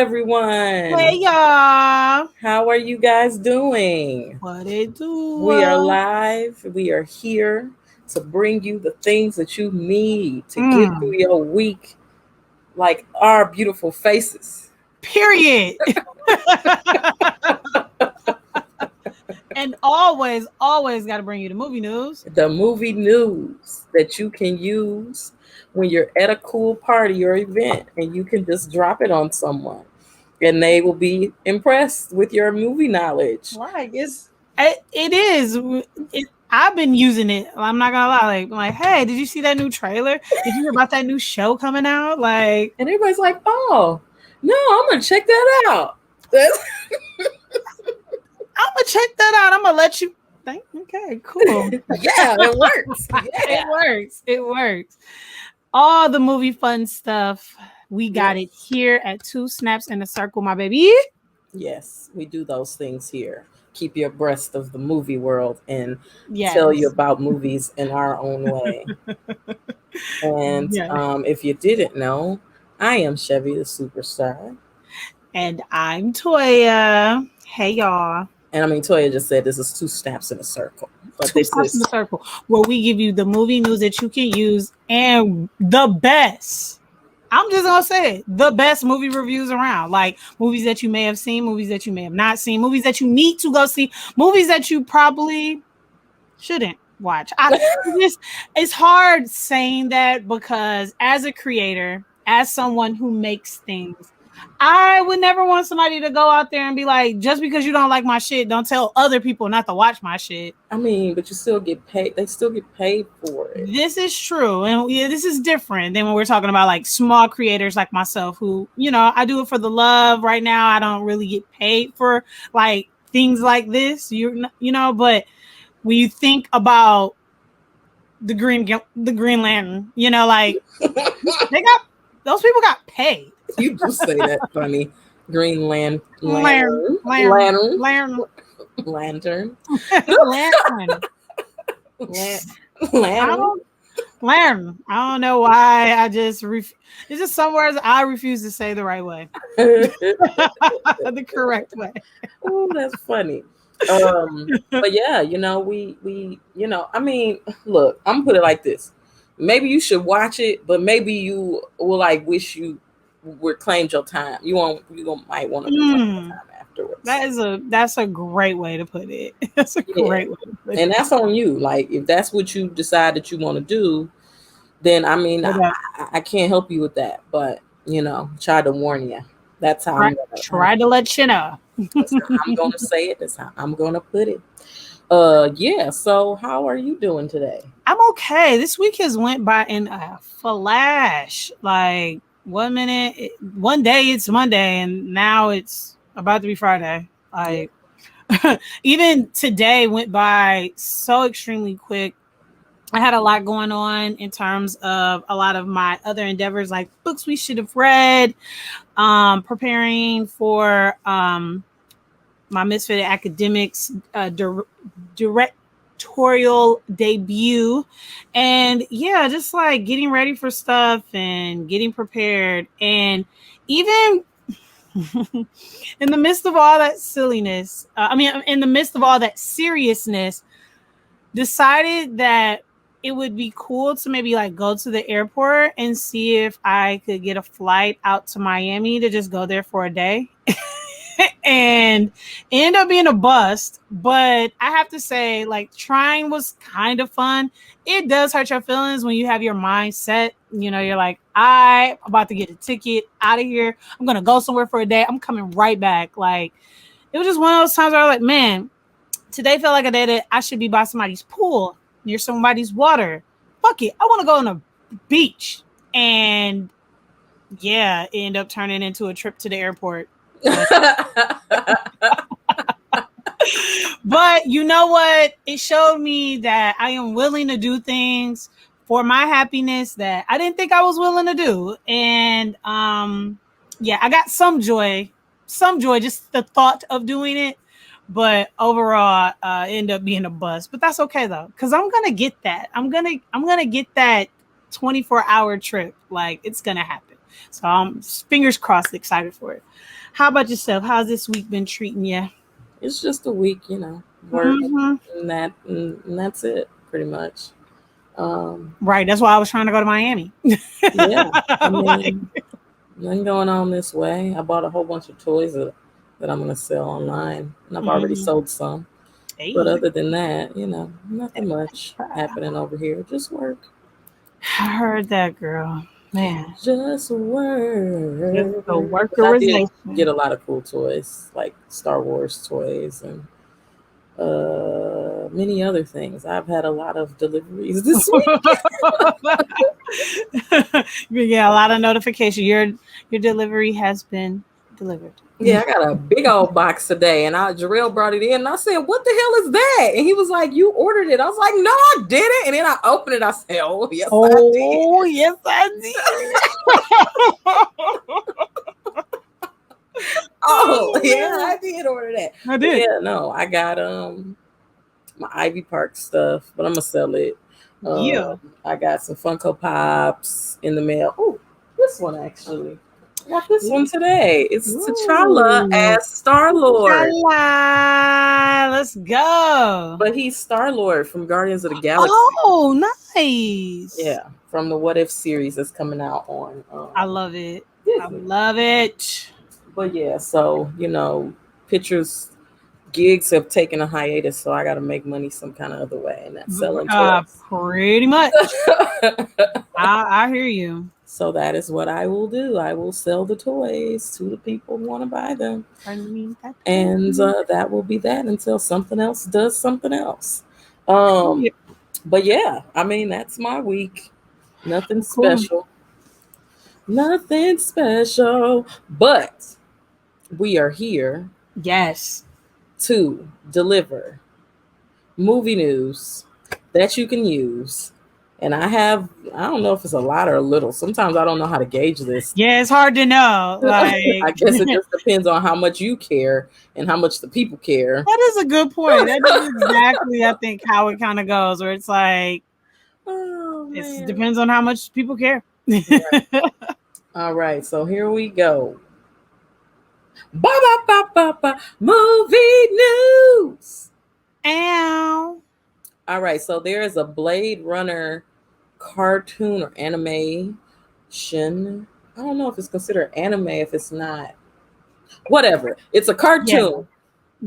everyone. Hey y'all. How are you guys doing? What it do? We are live. We are here to bring you the things that you need to get through your week, like our beautiful faces. Period. And always got to bring you the movie news. The movie news that you can use when you're at a cool party or event and you can just drop it on someone and they will be impressed with your movie knowledge. Right. It is. I've been using it. I'm not gonna lie. Like, hey, did you see that new trailer? Did you hear about that new show coming out? Like, And everybody's like, oh, no, I'm going to check that out. I'm gonna check that out. I'm gonna let you think. Okay, cool. Yeah, it works. Yeah. It works. All the movie fun stuff. We got it here at Two Snaps in a Circle, my baby. Yes, we do those things here. Keep you abreast of the movie world and tell you about movies in our own way. And if you didn't know, I am Chevy the Superstar. And I'm Toya. Hey, y'all. And I mean, Toya just said this is Two Snaps in a Circle. But Two Snaps in a Circle, where we give you the movie news that you can use and the best. I'm just going to say it. The best movie reviews around. Like movies that you may have seen, movies that you may have not seen, movies that you need to go see, movies that you probably shouldn't watch. It's hard saying that because as a creator, as someone who makes things, I would never want somebody to go out there and be like, just because you don't like my shit, don't tell other people not to watch my shit. I mean, but you still get paid. They still get paid for it. This is true. And this is different than when we're talking about like small creators like myself who, I do it for the love right now. I don't really get paid for like things like this, but when you think about the Green Lantern, like those people got paid. You just say that funny. Green Lantern. Lantern. I don't know why. It's just some words I refuse to say the right way. The correct way. Oh, that's funny. But yeah, we I mean, look, I'm gonna put it like this. Maybe you should watch it, but maybe you will like wish you reclaimed your time. Might want to reclaim your time afterwards. That's a great way to put it. That's a great way to put it. And that's on you. Like if that's what you decide that you want to do, then I mean I can't help you with that. But try to warn you. That's how I'm gonna try to let you know. That's how I'm gonna say it. That's how I'm gonna put it. Yeah. So how are you doing today? I'm okay. This week has went by in a flash. Like 1 minute, one day it's Monday, and now it's about to be Friday. Like even today went by so extremely quick. I had a lot going on in terms of a lot of my other endeavors, like books we should have read, preparing for my Misfit Academics directorial debut, and just like getting ready for stuff and getting prepared, and even in the midst of all that silliness, in the midst of all that seriousness, decided that it would be cool to maybe like go to the airport and see if I could get a flight out to Miami to just go there for a day. And it ended up being a bust, but I have to say, like, trying was kind of fun. It does hurt your feelings when you have your mind set. You're like, I'm about to get a ticket out of here. I'm going to go somewhere for a day. I'm coming right back. Like, it was just one of those times where I was like, man, today felt like a day that I should be by somebody's pool, near somebody's water. Fuck it. I want to go on a beach. And it ended up turning into a trip to the airport. But you know what? It showed me that I am willing to do things for my happiness that I didn't think I was willing to do. And I got some joy, just the thought of doing it. But overall, end up being a bust. But that's okay though, because I'm gonna get that. I'm gonna get that 24-hour trip. Like, it's gonna happen. So I'm fingers crossed, excited for it. How about yourself? How's this week been treating you? It's just a week, work Hmm. and that's it, pretty much. Um, Right. That's why I was trying to go to Miami. yeah, I Like, mean, nothing going on this way. I bought a whole bunch of toys that I'm gonna sell online, and I've already mhm. sold some. But Hey, other than that, nothing much happening over here. Just work. I heard that, girl. Man, Just just work. the But I did workerization. get a lot of cool toys, like Star Wars toys and many other things. I've had a lot of deliveries this week. You get a lot of notification. Your delivery has been delivered. Yeah, I got a big old box today, and Jarrell brought it in, and I said, "What the hell is that?" And he was like, "You ordered it." I was like, "No, I didn't." And then I opened it. I said, "Oh, yes, I did." Oh, yes, I Oh, yeah, did. I did order that. I But did. yeah, no, I got my Ivy Park stuff, but I'm gonna sell it. Yeah. I got some Funko Pops in the mail. Oh, this one actually. I got this one today. It's T'Challa Ooh. as Star Lord, Inshallah. Let's go. but he's Star Lord from Guardians of the Galaxy. Oh, nice. Yeah, from the What If series that's coming out on I love it. I Disney. love it. But yeah, so pictures gigs have taken a hiatus, so I got to make money some kind of other way, and that's selling toys. Pretty much. I hear you. So that is what I will do. I will sell the toys to the people who want to buy them, Bring me that and toy. that will be that until something else does something else. Yeah. But yeah, I mean that's my week. Nothing Cool. special. Nothing special. But we are here Yes. to deliver movie news that you can use. And I don't know if it's a lot or a little. Sometimes I don't know how to gauge this. Yeah, it's hard to know. Like I guess it just depends on how much you care and how much the people care. that is a good point. That is exactly, I think, how it kind of goes, where it's like Oh it man. depends on how much people care. Right. All right, so here we go. Ba ba ba ba ba movie news. Ow. All right, so there is a Blade Runner cartoon or animation. I don't know if it's considered anime if it's not. Whatever. It's a Yeah. cartoon,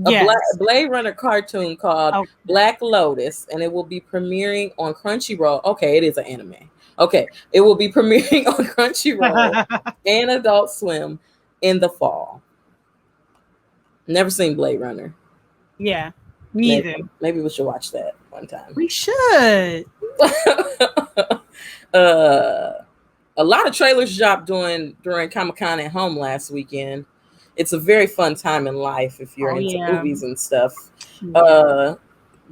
a Yes. Blade Runner cartoon called Oh, Black Lotus, and it will be premiering on Crunchyroll. Okay, it is an anime. Okay, it will be premiering on Crunchyroll and Adult Swim in the fall. Never seen Blade Runner. yeah. Maybe Neither. maybe we should watch that one time. We should. uh, a lot of trailers dropped during Comic Con at home last weekend. It's a very fun time in life if you're Oh into yeah. movies and stuff. Yeah.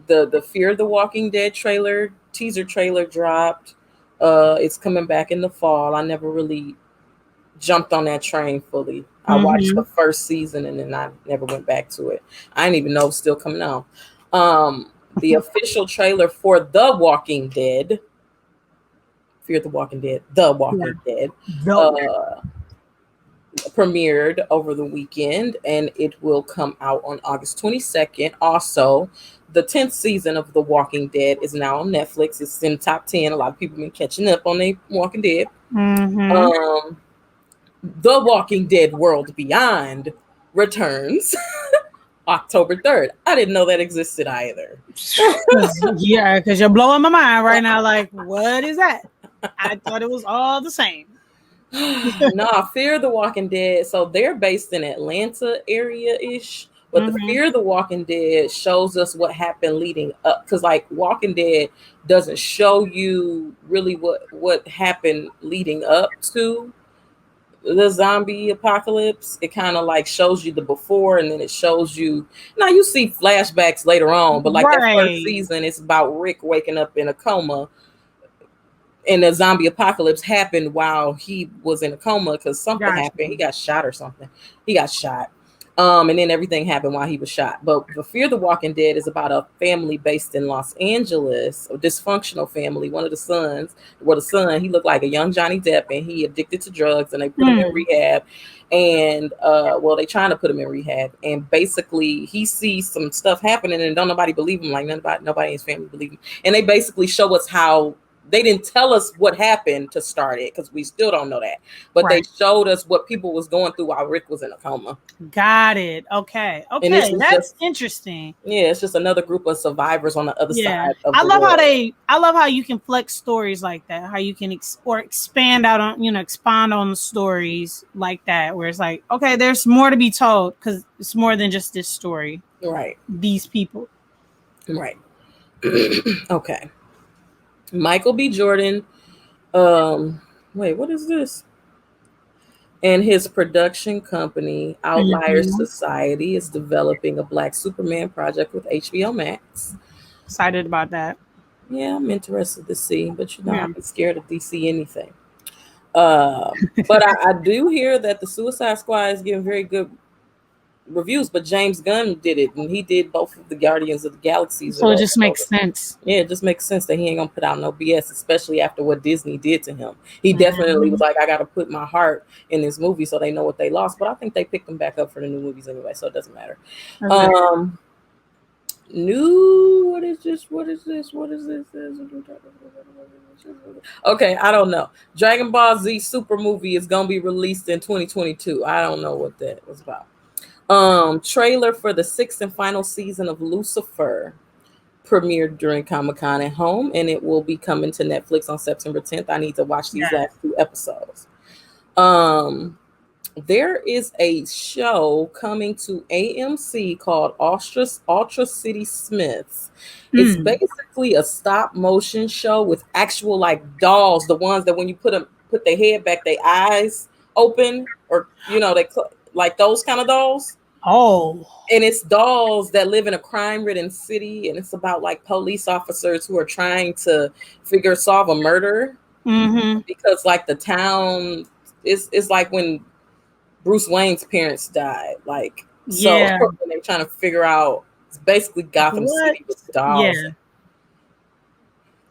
The Fear the Walking Dead teaser trailer dropped. It's coming back in the fall. I never really jumped on that train fully. I watched Mm-hmm. the first season and then I never went back to it. I didn't even know it was still coming out. Um, the official trailer for The Walking Dead, Fear the Walking Dead, The Yeah. Walking Dead, Dope. uh, premiered over the weekend and it will come out on August 22nd. Also, the 10th season of The Walking Dead is now on Netflix. It's in top 10. A lot of people have been catching up on The Walking Dead. Mm-hmm. Um, The Walking Dead World Beyond returns October 3rd. I didn't know that existed either. Yeah, because you're blowing my mind right now. Like, what is that? I thought it was all the same. Nah, Fear the Walking Dead. So they're based in Atlanta area ish, but the Mm-hmm. Fear the Walking Dead shows us what happened leading up. Because like Walking Dead doesn't show you really what happened leading up to the zombie apocalypse. It kind of like shows you the before, and then it shows you. Now you see flashbacks later on, but like that first Right. season, it's about Rick waking up in a coma and the zombie apocalypse happened while he was in a coma because something Gotcha. happened. He got shot or something. He got shot. And then everything happened while he was shot. But the Fear the Walking Dead is about a family based in Los Angeles, a dysfunctional family. One of the sons, well, the son, he looked like a young Johnny Depp, and he addicted to drugs, and they put him in Mm, rehab. And well, they trying to put him in rehab, and basically he sees some stuff happening, and don't nobody believe him. Like nobody in his family believe him. And they basically show us how they didn't tell us what happened to start it because we still don't know that, but they right. showed us what people was going through while Rick was in a coma. Got it. Okay. And this Okay. is That's just, interesting. yeah, it's just another group of survivors on the other Yeah. side of the world. I love how you can flex stories like that. How you can or expand out on, expand on the stories like that where it's like, okay, there's more to be told cuz it's more than just this story. Right, These people. right. Okay. Michael B. Jordan. Um, wait, what is this? And his production company, Outlier Mhm. Society, is developing a Black Superman project with HBO Max. Excited about that. Yeah, I'm interested to see, but Yeah. I'm scared of DC anything. But I do hear that the Suicide Squad is getting very good reviews, but James Gunn did it, and he did both of the Guardians of the Galaxies or So it whatever. just makes sense. Yeah, it just makes sense that he ain't gonna put out no BS, especially after what Disney did to him. He definitely was Mhm. like, I gotta put my heart in this movie so they know what they lost. But I think they picked them back up for the new movies anyway, so it doesn't matter. That's good. Um New, what is this? What is this? What is this? Okay, I don't know. Dragon Ball Z Super movie is gonna be released in 2022. I don't know what that was about. Trailer for the sixth and final season of Lucifer premiered during Comic Con at home, and it will be coming to Netflix on September 10th. I need to watch these Yeah. last two episodes. Um, there is a show coming to AMC called Ultra City Smiths. It's Mm. basically a stop motion show with actual like dolls, the ones that when you put their head back, their eyes open, or like those kind of dolls. Oh. And it's dolls that live in a crime-ridden city, and it's about like police officers who are trying to solve a murder Mhm. because like the town is like when Bruce Wayne's parents died. Like, so Yeah. they're trying to figure out, it's basically Gotham What? City with dolls. Yeah.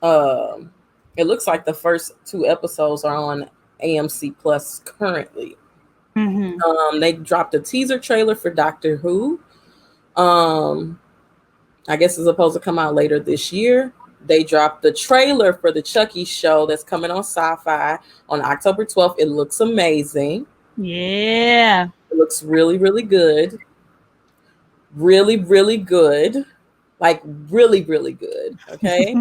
Um, it looks like the first two episodes are on AMC Plus currently. Mhm. They dropped a teaser trailer for Doctor Who. Um, I guess it's supposed to come out later this year. They dropped the trailer for the Chucky show that's coming on Sci-Fi on October 12th. It looks amazing. Yeah. It looks really, really good. Really, really good. Like really, really good. Okay.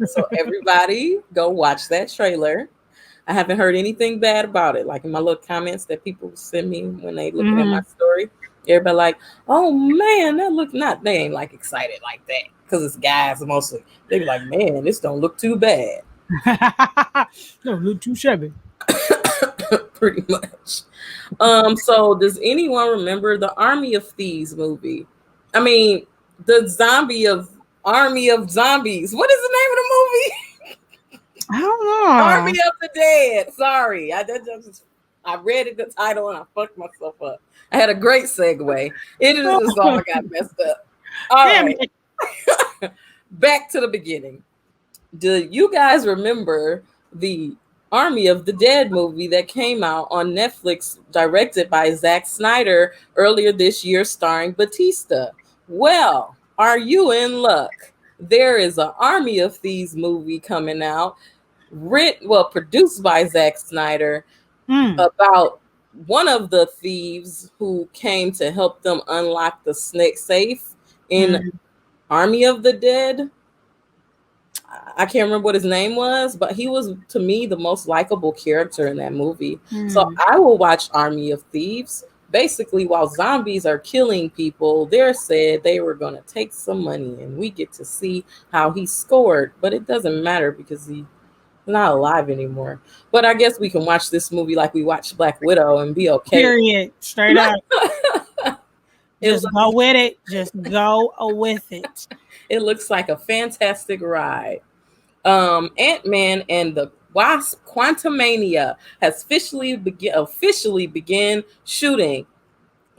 So everybody go watch that trailer. I haven't heard anything bad about it. Like in my little comments that people send me when they looking at my Mhm. story, everybody like, oh man, that look not. They ain't like excited like that because it's guys mostly. They be like, man, this don't look too bad. No, look too shabby. Pretty much. So does anyone remember the Army of Thieves movie? I mean, the zombie of Army of Zombies. What is the name of the movie? I don't Army know. of the Dead. Sorry, I read it, the title, and I fucked myself up. I had a great segue. It is just all I got messed up. All Damn right, it. back to the beginning. Do you guys remember the Army of the Dead movie that came out on Netflix, directed by Zack Snyder earlier this year, starring Batista? Well, are you in luck? There is an Army of Thieves movie coming out, produced by Zack Snyder, Mm. about one of the thieves who came to help them unlock the snake safe in Mm. Army of the Dead. I can't remember what his name was, but he was to me the most likable character in that movie. So Mm. I will watch Army of Thieves. Basically, while zombies are killing people, they're said they were going to take some money, and we get to see how he scored. But it doesn't matter because he's not alive anymore. But I guess we can watch this movie like we watched Black Widow and be okay. Period. Straight up. it Just go looks with it. Just go with it. it looks like a fantastic ride. Ant-Man and the Wasp: Quantumania has officially began shooting,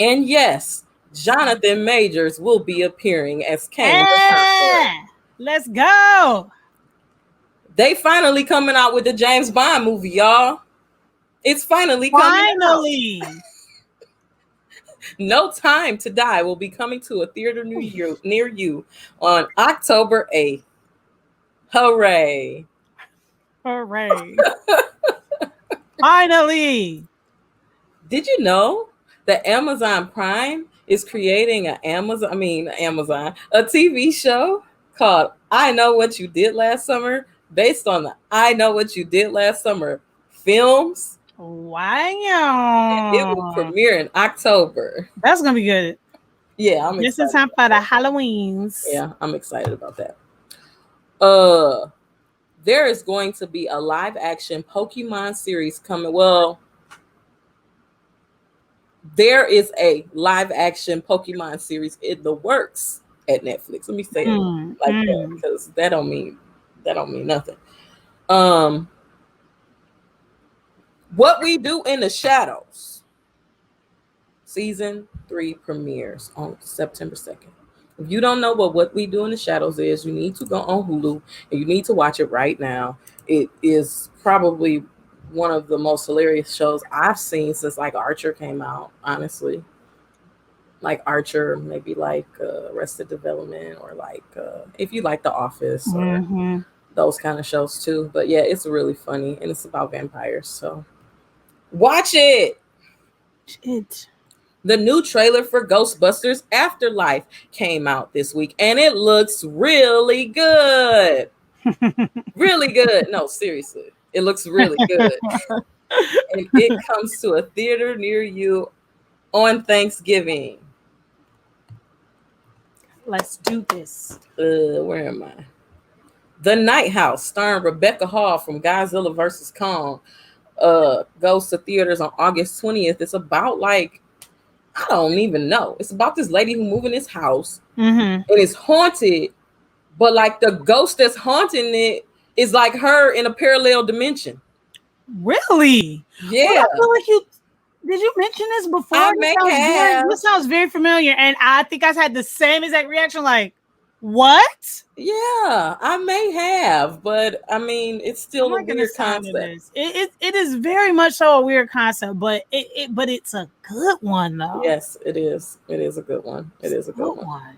And yes, Jonathan Majors will be appearing as Kane the Conqueror. Eh, let's go. They finally coming out with the James Bond movie, y'all. It's finally coming out. Finally. No Time to Die will be coming to a theater near you on October 8th. Hooray. Hooray. Finally. Did you know that Amazon Prime is creating a TV show called I Know What You Did Last Summer based on the I Know What You Did Last Summer films? It will Wow. premiere in October. That's going to be good. Yeah, I'm Just in excited. time for the Halloweens. Yeah, I'm excited about that. There is going to be a live action Pokemon series coming. Well, there is a live action Pokemon series in the works at Netflix. Let me say it like that because that don't mean nothing. What We Do in the Shadows season 3 premieres on September 2nd. If you don't know what We Do in the Shadows is, you need to go on Hulu and you need to watch it right now. It is probably one of the most hilarious shows I've seen since like Archer came out, honestly. Like Archer, maybe like Arrested Development, or like if you like The Office or those kind of shows too. But yeah, it's really funny and it's about vampires. So watch it. The new trailer for Ghostbusters Afterlife came out this week and it looks really good. Really good. No, seriously. It looks really good. And it comes to a theater near you on Thanksgiving. Let's do this. Where am I? The Night House, starring Rebecca Hall from Godzilla vs. Kong, goes to theaters on August 20th. It's about like, I don't even know. It's about this lady who moved in this house and it's haunted, but like the ghost that's haunting it is like her in a parallel dimension. Really? Yeah. Well, I feel like did you mention this before? I may have. This sounds very familiar, and I think I had the same exact reaction. Like, what? Yeah, I may have, but I mean, it's still a weird concept. It is very much so a weird concept, but it's a good one though. Yes, it is. It is a good one. It is a good one.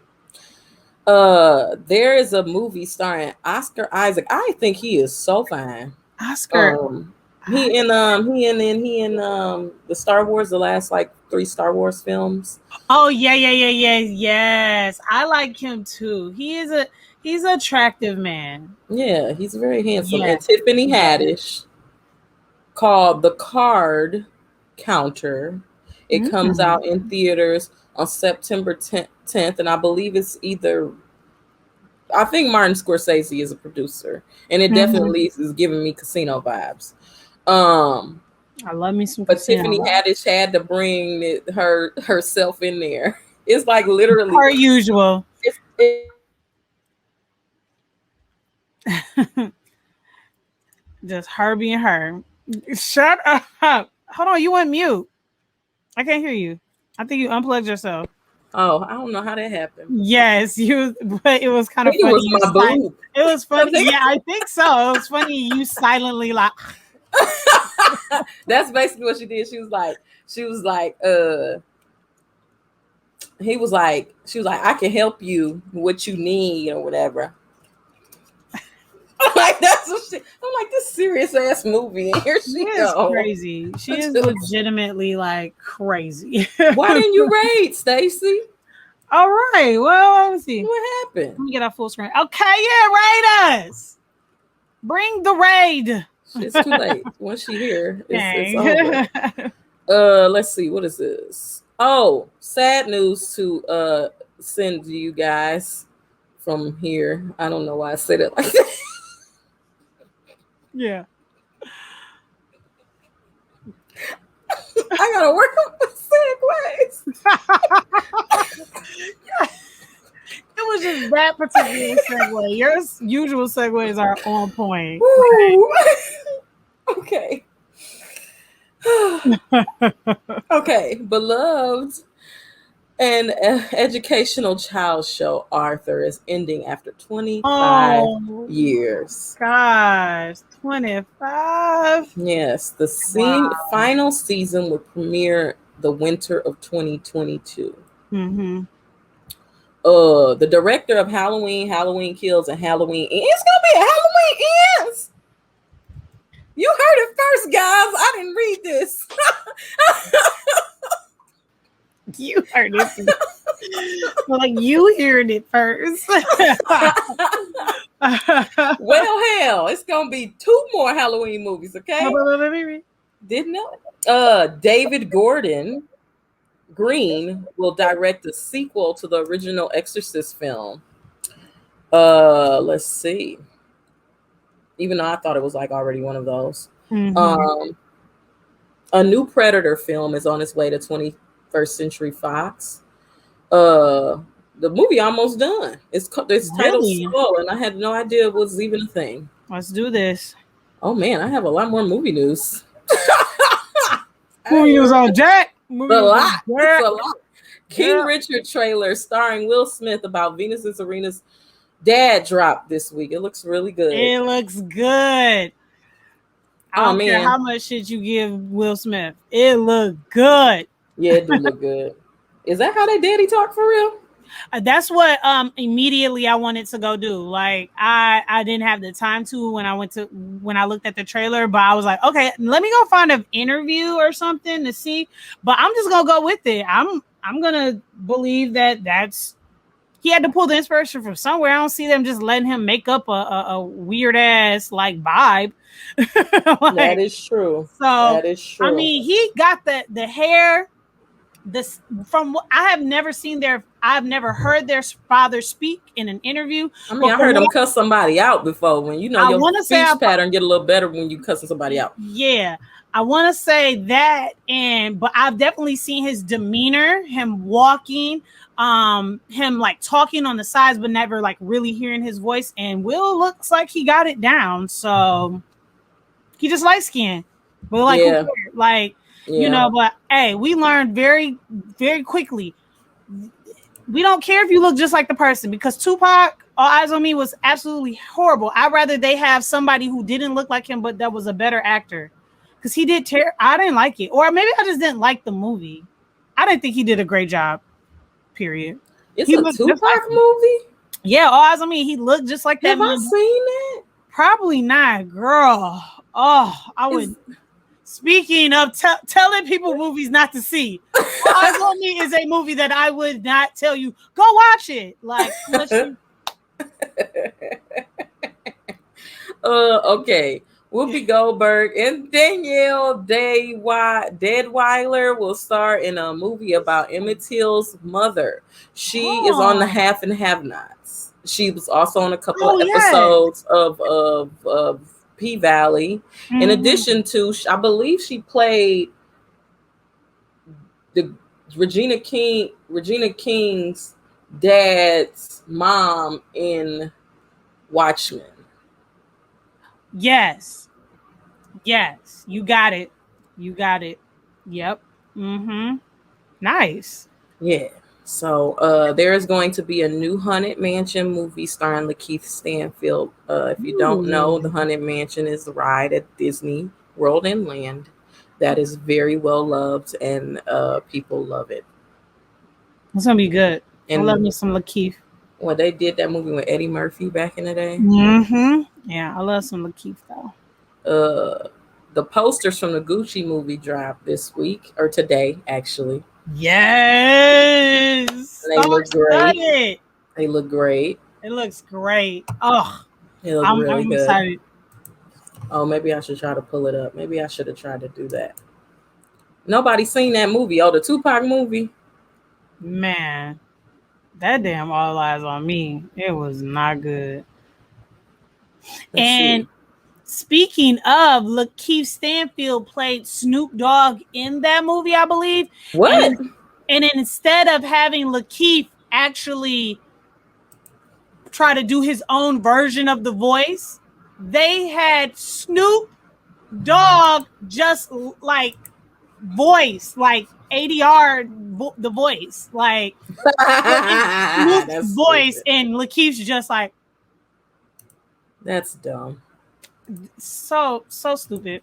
There is a movie starring Oscar Isaac. I think he is so fine. Oscar. He in the Star Wars, the last like 3 Star Wars films. Oh yes. I like him too. He's an attractive man. Yeah, he's very handsome. Yeah. And Tiffany Haddish, called The Card Counter. It comes out in theaters on September 10th, and I believe it's I think Martin Scorsese is a producer, and it definitely is giving me Casino vibes. I love me some. But Tiffany Haddish had to bring herself in there. It's like literally her usual. Just her being her. Shut up. Hold on, you went mute. I can't hear you. I think you unplugged yourself. Oh, I don't know how that happened. Yes, but it was kind of funny. It was my boob. It was funny. Yeah, I think so. It was funny. You silently like. That's basically what she did. She was like, she was like, I can help you with what you need or whatever. Like that's what I'm like, this serious ass movie, and here she goes. Crazy. She is legitimately like crazy. Why didn't you raid, Stacy? All right. Well, let me see. What happened? Let me get our full screen. Okay, yeah, raid us. Bring the raid. It's too late. Once she here, it's over. Let's see. What is this? Oh, sad news to send to you guys from here. I don't know why I said it like that. Yeah. I gotta work on my segues. It was just that particular segue. Your usual segues are on point. Okay. Okay, beloved. An educational child show, Arthur, is ending after 25 Oh years. gosh, 25. Yes, the Wow. final season will premiere the winter of 2022. Mm-hmm. The director of Halloween, Halloween Kills, and Halloween Ends. It's gonna be a Halloween Ends. You heard it first, guys. I didn't read this. You heard it. Well, like you heard it first. Well, hell, it's gonna be 2 more Halloween movies. Okay, didn't know. David Gordon Green will direct a sequel to the original Exorcist film. Let's see. Even though I thought it was like already one of those. Mm-hmm. Um, a new Predator film is on its way to 21st Century Fox. Uh, the movie almost done. It's titled Really? Soul, and I had no idea it was even a thing. Let's do this. Oh man, I have a lot more movie news. Movie news on Jack. Movie A news lot. on It's Jack. a lot. King Yeah. Richard trailer starring Will Smith about Venus and Serena's dad dropped this week. It looks really good. It looks good. I Oh don't care man. how much shit you give Will Smith. It looked good. Yeah, it do look good. Is that how they daddy talk for real? That's what immediately I wanted to go do. Like I didn't have the time to when I looked at the trailer, but I was like, okay, let me go find an interview or something to see. But I'm just gonna go with it. I'm gonna believe that's he had to pull the inspiration from somewhere. I don't see them just letting him make up a weird ass like vibe. That Like, is true. so That is true. I mean, he got the hair. This from I have never I've never heard their father speak in an interview. I mean, I heard him cuss somebody out before. When you know I your want to say speech pattern get a little better when you cussing somebody out. Yeah, I want to say that, but I've definitely seen his demeanor, him walking, him like talking on the sides, but never like really hearing his voice. And Will looks like he got it down, so he just light skinned, but like Yeah. like Yeah. you know. But hey, we learned very very quickly. We don't care if you look just like the person, because Tupac, All Eyes on Me, was absolutely horrible. I'd rather they have somebody who didn't look like him, but that was a better actor. Because he did I didn't like it. Or maybe I just didn't like the movie. I didn't think he did a great job, period. It's He a looked just Tupac like movie? Yeah, All Eyes on Me. He looked just like that. Have I seen that? Probably not, girl. Oh, I would. Speaking of telling people movies not to see, All Eyes on Me is a movie that I would not tell you, go watch it. Like, okay. Whoopi Goldberg and Danielle Deadweiler will star in a movie about Emmett Till's mother. She is on the Half and Have-Nots. She was also on a couple of episodes of P-Valley. Mm-hmm. In addition to, I believe she played the Regina King's dad's mom in Watchmen. Yes, you got it. Yep. Mm-hmm. Nice. Yeah. So there is going to be a new Haunted Mansion movie starring Lakeith Stanfield. If you don't know, the Haunted Mansion is the ride at Disney World and Land that is very well loved, and people love it. It's gonna be good. And I love me some Lakeith. Well, they did that movie with Eddie Murphy back in the day. Mm-hmm. Yeah, I love some Lakeith though. The posters from the Gucci movie dropped this week, or today actually. Yes. And they look great. They look great. It looks great. Oh, I'm really good. Excited. Oh, maybe I should try to pull it up. Maybe I should have tried to do that. Nobody's seen that movie. Oh, the Tupac movie. Man, that damn All Eyes on Me. It was not good. And speaking of, Lakeith Stanfield played Snoop Dogg in that movie, I believe. What? And instead of having Lakeith actually try to do his own version of the voice, they had Snoop Dogg just like voice, like ADR the voice, like Luke's That's voice, stupid. and Lakeith's just like That's dumb. so stupid,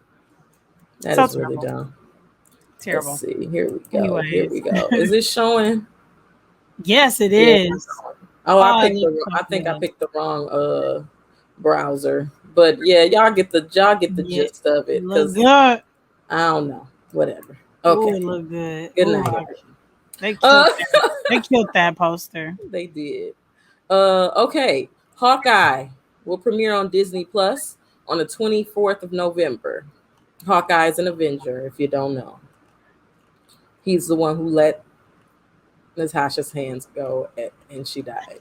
That so is really terrible, dumb. Let's terrible. see. Here we go. Here we Anyways, go. Is it showing? yes, it Yeah. is. Oh, I Oh, it picked looks the. so I think I good. picked the wrong browser. But yeah, y'all get the Yeah, gist of it it. look Cause good. I don't know. Whatever. Oh, Okay. it look good. Good Oh, night, everyone. they killed Uh, that. They killed that poster. they did. Okay. Hawkeye will premiere on Disney Plus on the 24th of November. Hawkeye is an Avenger, if you don't know. He's the one who let Natasha's hands go, and she died.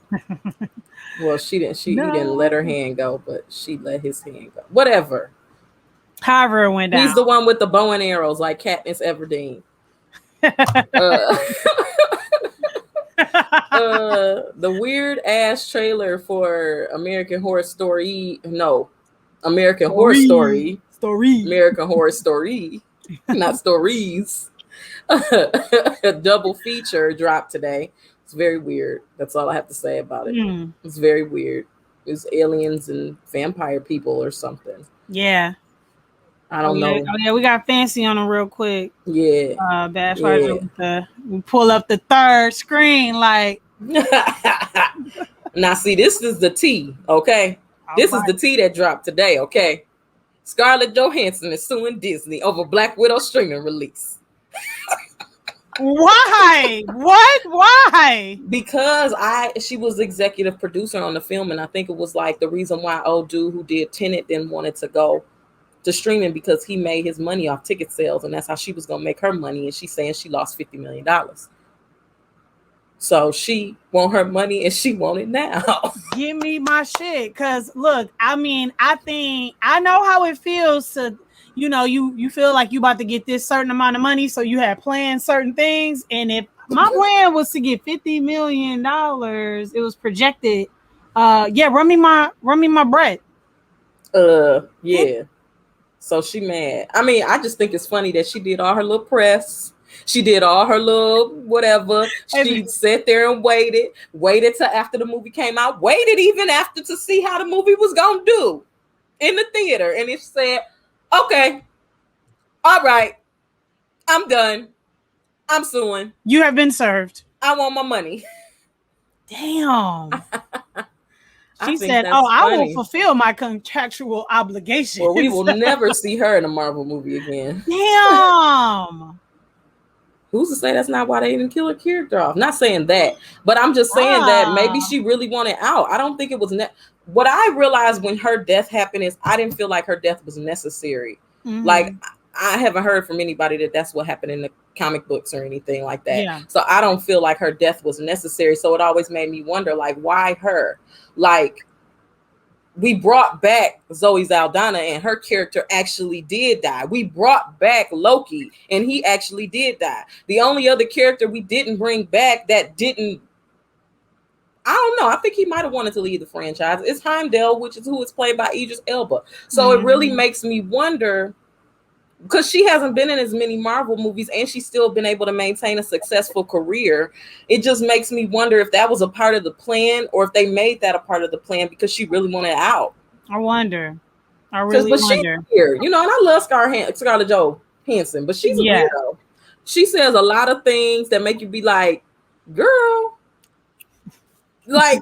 Well, she didn't. He didn't let her No. hand go, but she let his hand go. Whatever. However, it went He's down. the one with the bow and arrows, like Katniss Everdeen. Uh, the weird ass trailer for American Horror Story. No, American Horror Story. Story. American Horror Story, not stories. A double feature dropped today. It's very weird. That's all I have to say about it. Mm. It's very weird. It's aliens and vampire people or something. Yeah. I don't know. Oh yeah, we got fancy on them real quick. Yeah. Bash Yeah. we pull up the third screen like. Now, see, this is the tea, okay? This is the tea that dropped today, okay? Scarlett Johansson is suing Disney over Black Widow streaming release. Why? What? Why? Because she was the executive producer on the film, and I think it was like the reason why old dude who did Tenet then wanted to go to streaming because he made his money off ticket sales, and that's how she was gonna make her money. And she's saying she lost $50 million. So she want her money and she want it now. Give me my shit. Cause look, I mean, I think I know how it feels to, you feel like you about to get this certain amount of money, so you have planned certain things. And if my plan was to get $50 million, it was projected. Run me my bread. Yeah. So she mad. I mean, I just think it's funny that she did all her little press. She did all her little whatever. She sat there and waited till after the movie came out, waited even after to see how the movie was going to do in the theater. And it said, okay, all right, I'm done. I'm suing. You have been served. I want my money. Damn. She said, I will fulfill my contractual obligation. Well, we will never see her in a Marvel movie again. Damn. Who's to say that's not why they didn't kill her character off? Not saying that, but I'm just saying that maybe she really wanted out. I don't think it was what I realized when her death happened is I didn't feel like her death was necessary. Mm-hmm. Like I haven't heard from anybody that that's what happened in the comic books or anything like that. Yeah. So I don't feel like her death was necessary. So it always made me wonder, like, why her? Like, we brought back Zoe Saldana and her character actually did die. We brought back Loki and he actually did die. The only other character we didn't bring back that didn't, I don't know, I think he might have wanted to leave the franchise. It's Heimdall, which is who is played by Idris Elba. So it really makes me wonder, because she hasn't been in as many Marvel movies and she's still been able to maintain a successful career. It just makes me wonder if that was a part of the plan or if they made that a part of the plan because she really wanted out. I wonder. I really wonder. She's weird, and I love Scarlett Johansson, but she's a weirdo. She says a lot of things that make you be like, girl, like.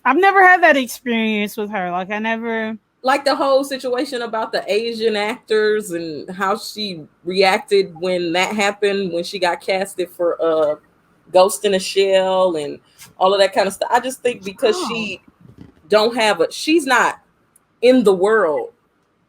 I've never had that experience with her. Like, I never... Like the whole situation about the Asian actors and how she reacted when that happened, when she got casted for Ghost in a Shell and all of that kind of stuff. I just think because she she's not in the world.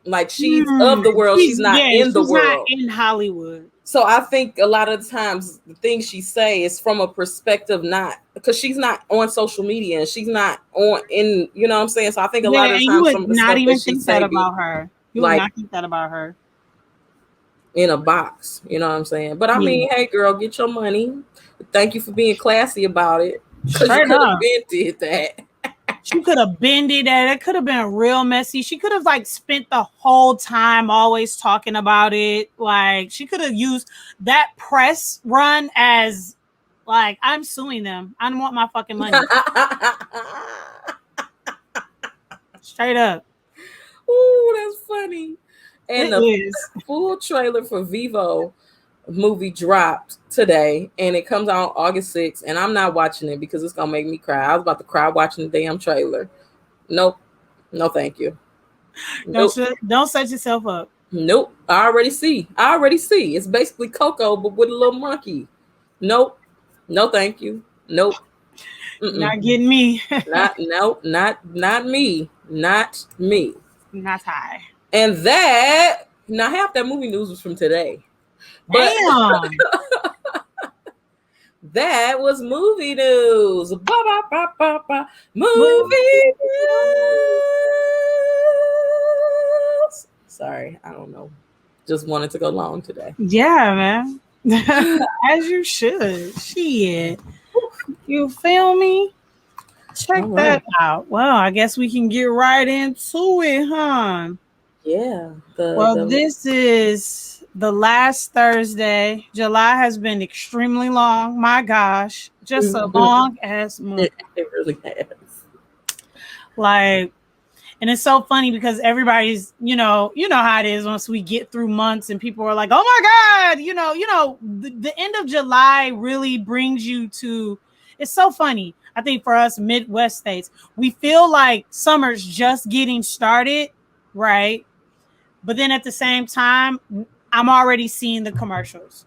Like she's of the world. She's not in the world. She's not in Hollywood. So I think a lot of the times the things she say is from a perspective not because she's not on social media and she's not on in, you know what I'm saying? So I think a lot of the times some of the not stuff even that she think say that about her. You would not think that about her. In a box, you know what I'm saying? But I mean, hey girl, get your money. Thank you for being classy about it. Because you could have been did that. She could have bended that. It could have been real messy. She could have like spent the whole time always talking about it. Like she could have used that press run as like, I'm suing them. I don't want my fucking money. Straight up. Ooh, that's funny. And It the is. full trailer for Vivo movie dropped today, and it comes out August 6th. And I'm not watching it because it's gonna make me cry. I was about to cry watching the damn trailer. Nope. No, thank you. Nope. Don't set yourself up. Nope. I already see. It's basically Coco, but with a little monkey. Nope. No, thank you. Nope. Not getting me. Not me. Not me. Not high. And that now half that movie news was from today. But damn. That was movie news. Ba, ba, ba, ba, ba. Movie news. Sorry, I don't know. Just wanted to go long today. Yeah, man. As you should. Shit. You feel me? Check that out. Well, I guess we can get right into it, huh? Yeah. This is the last Thursday. July has been extremely long. My gosh. Just a long ass month. It really has. Like, and it's so funny because everybody's, you know how it is once we get through months and people are like, oh my God, the end of July really brings you to, it's so funny. I think for us Midwest states, we feel like summer's just getting started, right? But then at the same time, I'm already seeing the commercials.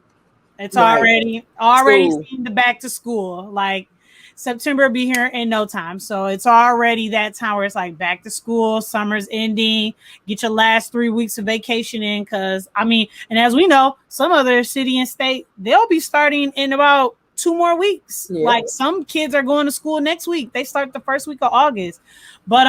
It's already seeing the back to school. Like September will be here in no time. So it's already that time where it's like back to school, summer's ending, get your last 3 weeks of vacation in. Cause and as we know, some other city and state, they'll be starting in about 2 more weeks. Yeah. Like some kids are going to school next week. They start the first week of August. But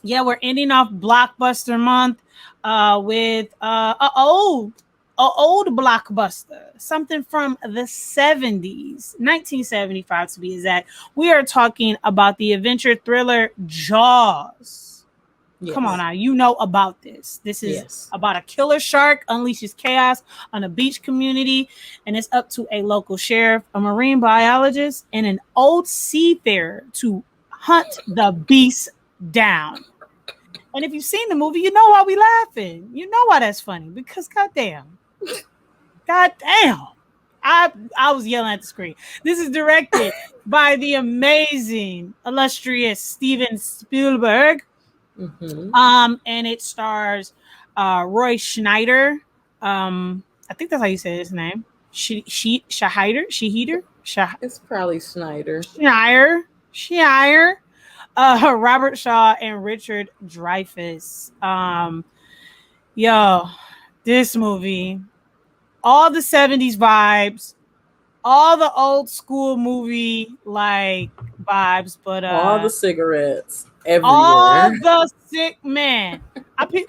yeah, we're ending off Blockbuster month with an old blockbuster, something from the 70s, 1975 to be exact. We are talking about the adventure thriller Jaws. Yes. Come on now, you know about this. This is about a killer shark unleashes chaos on a beach community, and it's up to a local sheriff, a marine biologist, and an old seafarer to hunt the beast down. And if you've seen the movie, you know why we laughing. You know why that's funny. Because goddamn. I was yelling at the screen. This is directed by the amazing, illustrious Steven Spielberg. Mm-hmm. And it stars Roy Schneider. I think that's how you say his name. Shahider? It's probably Schneider. Schneider. Robert Shaw and Richard Dreyfuss. This movie, all the 70s vibes, all the old school movie like vibes, but all the cigarettes everywhere. All the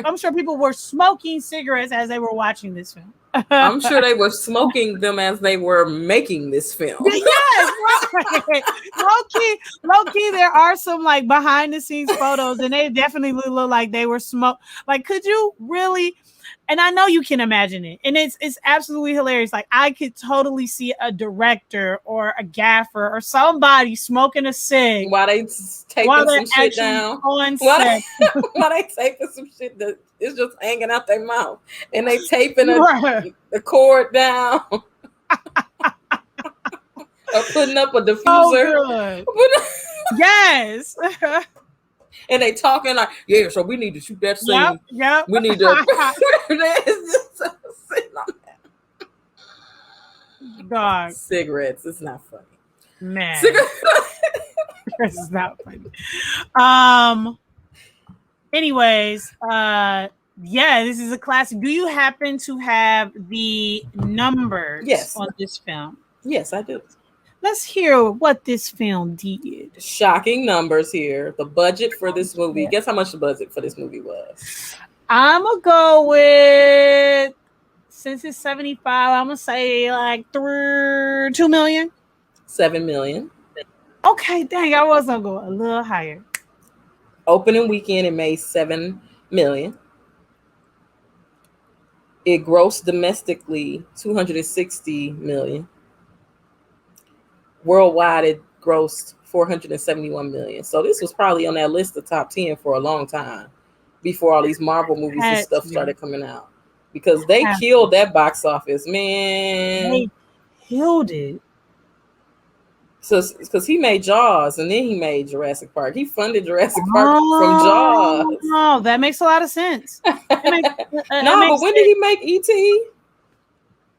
I'm sure people were smoking cigarettes as they were watching this film. I'm sure they were smoking them as they were making this film. Yes, right. Low key, there are some like behind the scenes photos, and they definitely look like they were smoked. Like, could you really? And I know you can imagine it, and it's absolutely hilarious. Like, I could totally see a director or a gaffer or somebody smoking a cig while they taping some shit down. While they taping some shit that is just hanging out their mouth, and they taping the cord down, or putting up a diffuser. Yes. And they talking like, yeah, so we need to shoot that scene. Yep. We need to sitting on that. Dog. Cigarettes. It's not funny. Man. Cigarettes is not funny. Anyways, this is a classic. Do you happen to have the numbers on this film? Yes, I do. Let's hear what this film did. Shocking numbers here. The budget for this movie. Guess how much the budget for this movie was? I'm going to go with, since it's 75, I'm going to say like $2 million. $7 million. Okay, dang, I was gonna go a little higher. Opening weekend, it made 7 million. It grossed domestically 260 million. Worldwide, it grossed 471 million. So this was probably on that list of top 10 for a long time before all these Marvel movies and Had stuff to be. started coming out. Because they Had to. killed that box office, man. They killed it. So, because he made Jaws and then he made Jurassic Park. He funded Jurassic Park from Jaws. Oh, that makes a lot of sense. It makes it No, but makes when did sense. he make E.T.?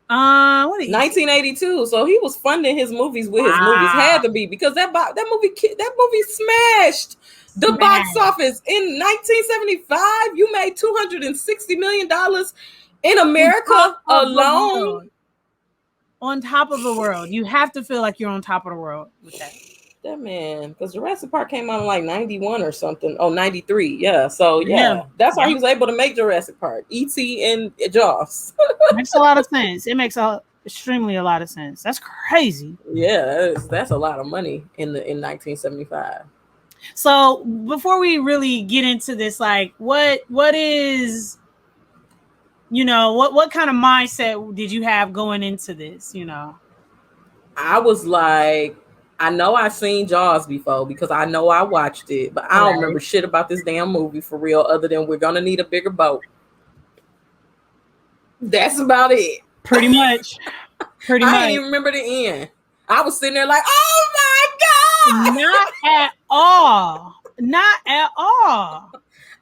What did you say? 1982. So he was funding his movies with his movies. Wow, Had to be because that movie smashed the box smash office in 1975. You made $260 million in on top America of the alone. world. On top of the world, you have to feel like you're on top of the world with that. That man, because Jurassic Park came out in like 91 or something. Oh, 93. Yeah. So Yeah, yeah, that's why yeah, he was able to make Jurassic Park, E.T. and Jaws. makes a lot of sense. It makes extremely a lot of sense. That's crazy. Yeah, that's a lot of money in 1975. So before we really get into this, like, what is, what kind of mindset did you have going into this? I was like, I know I've seen Jaws before because I know I watched it, but I don't Right. remember shit about this damn movie for real, other than we're gonna need a bigger boat. That's about it. Pretty much. Pretty I ain't much. even remember the end. I was sitting there like, oh my Not at all. Not at all.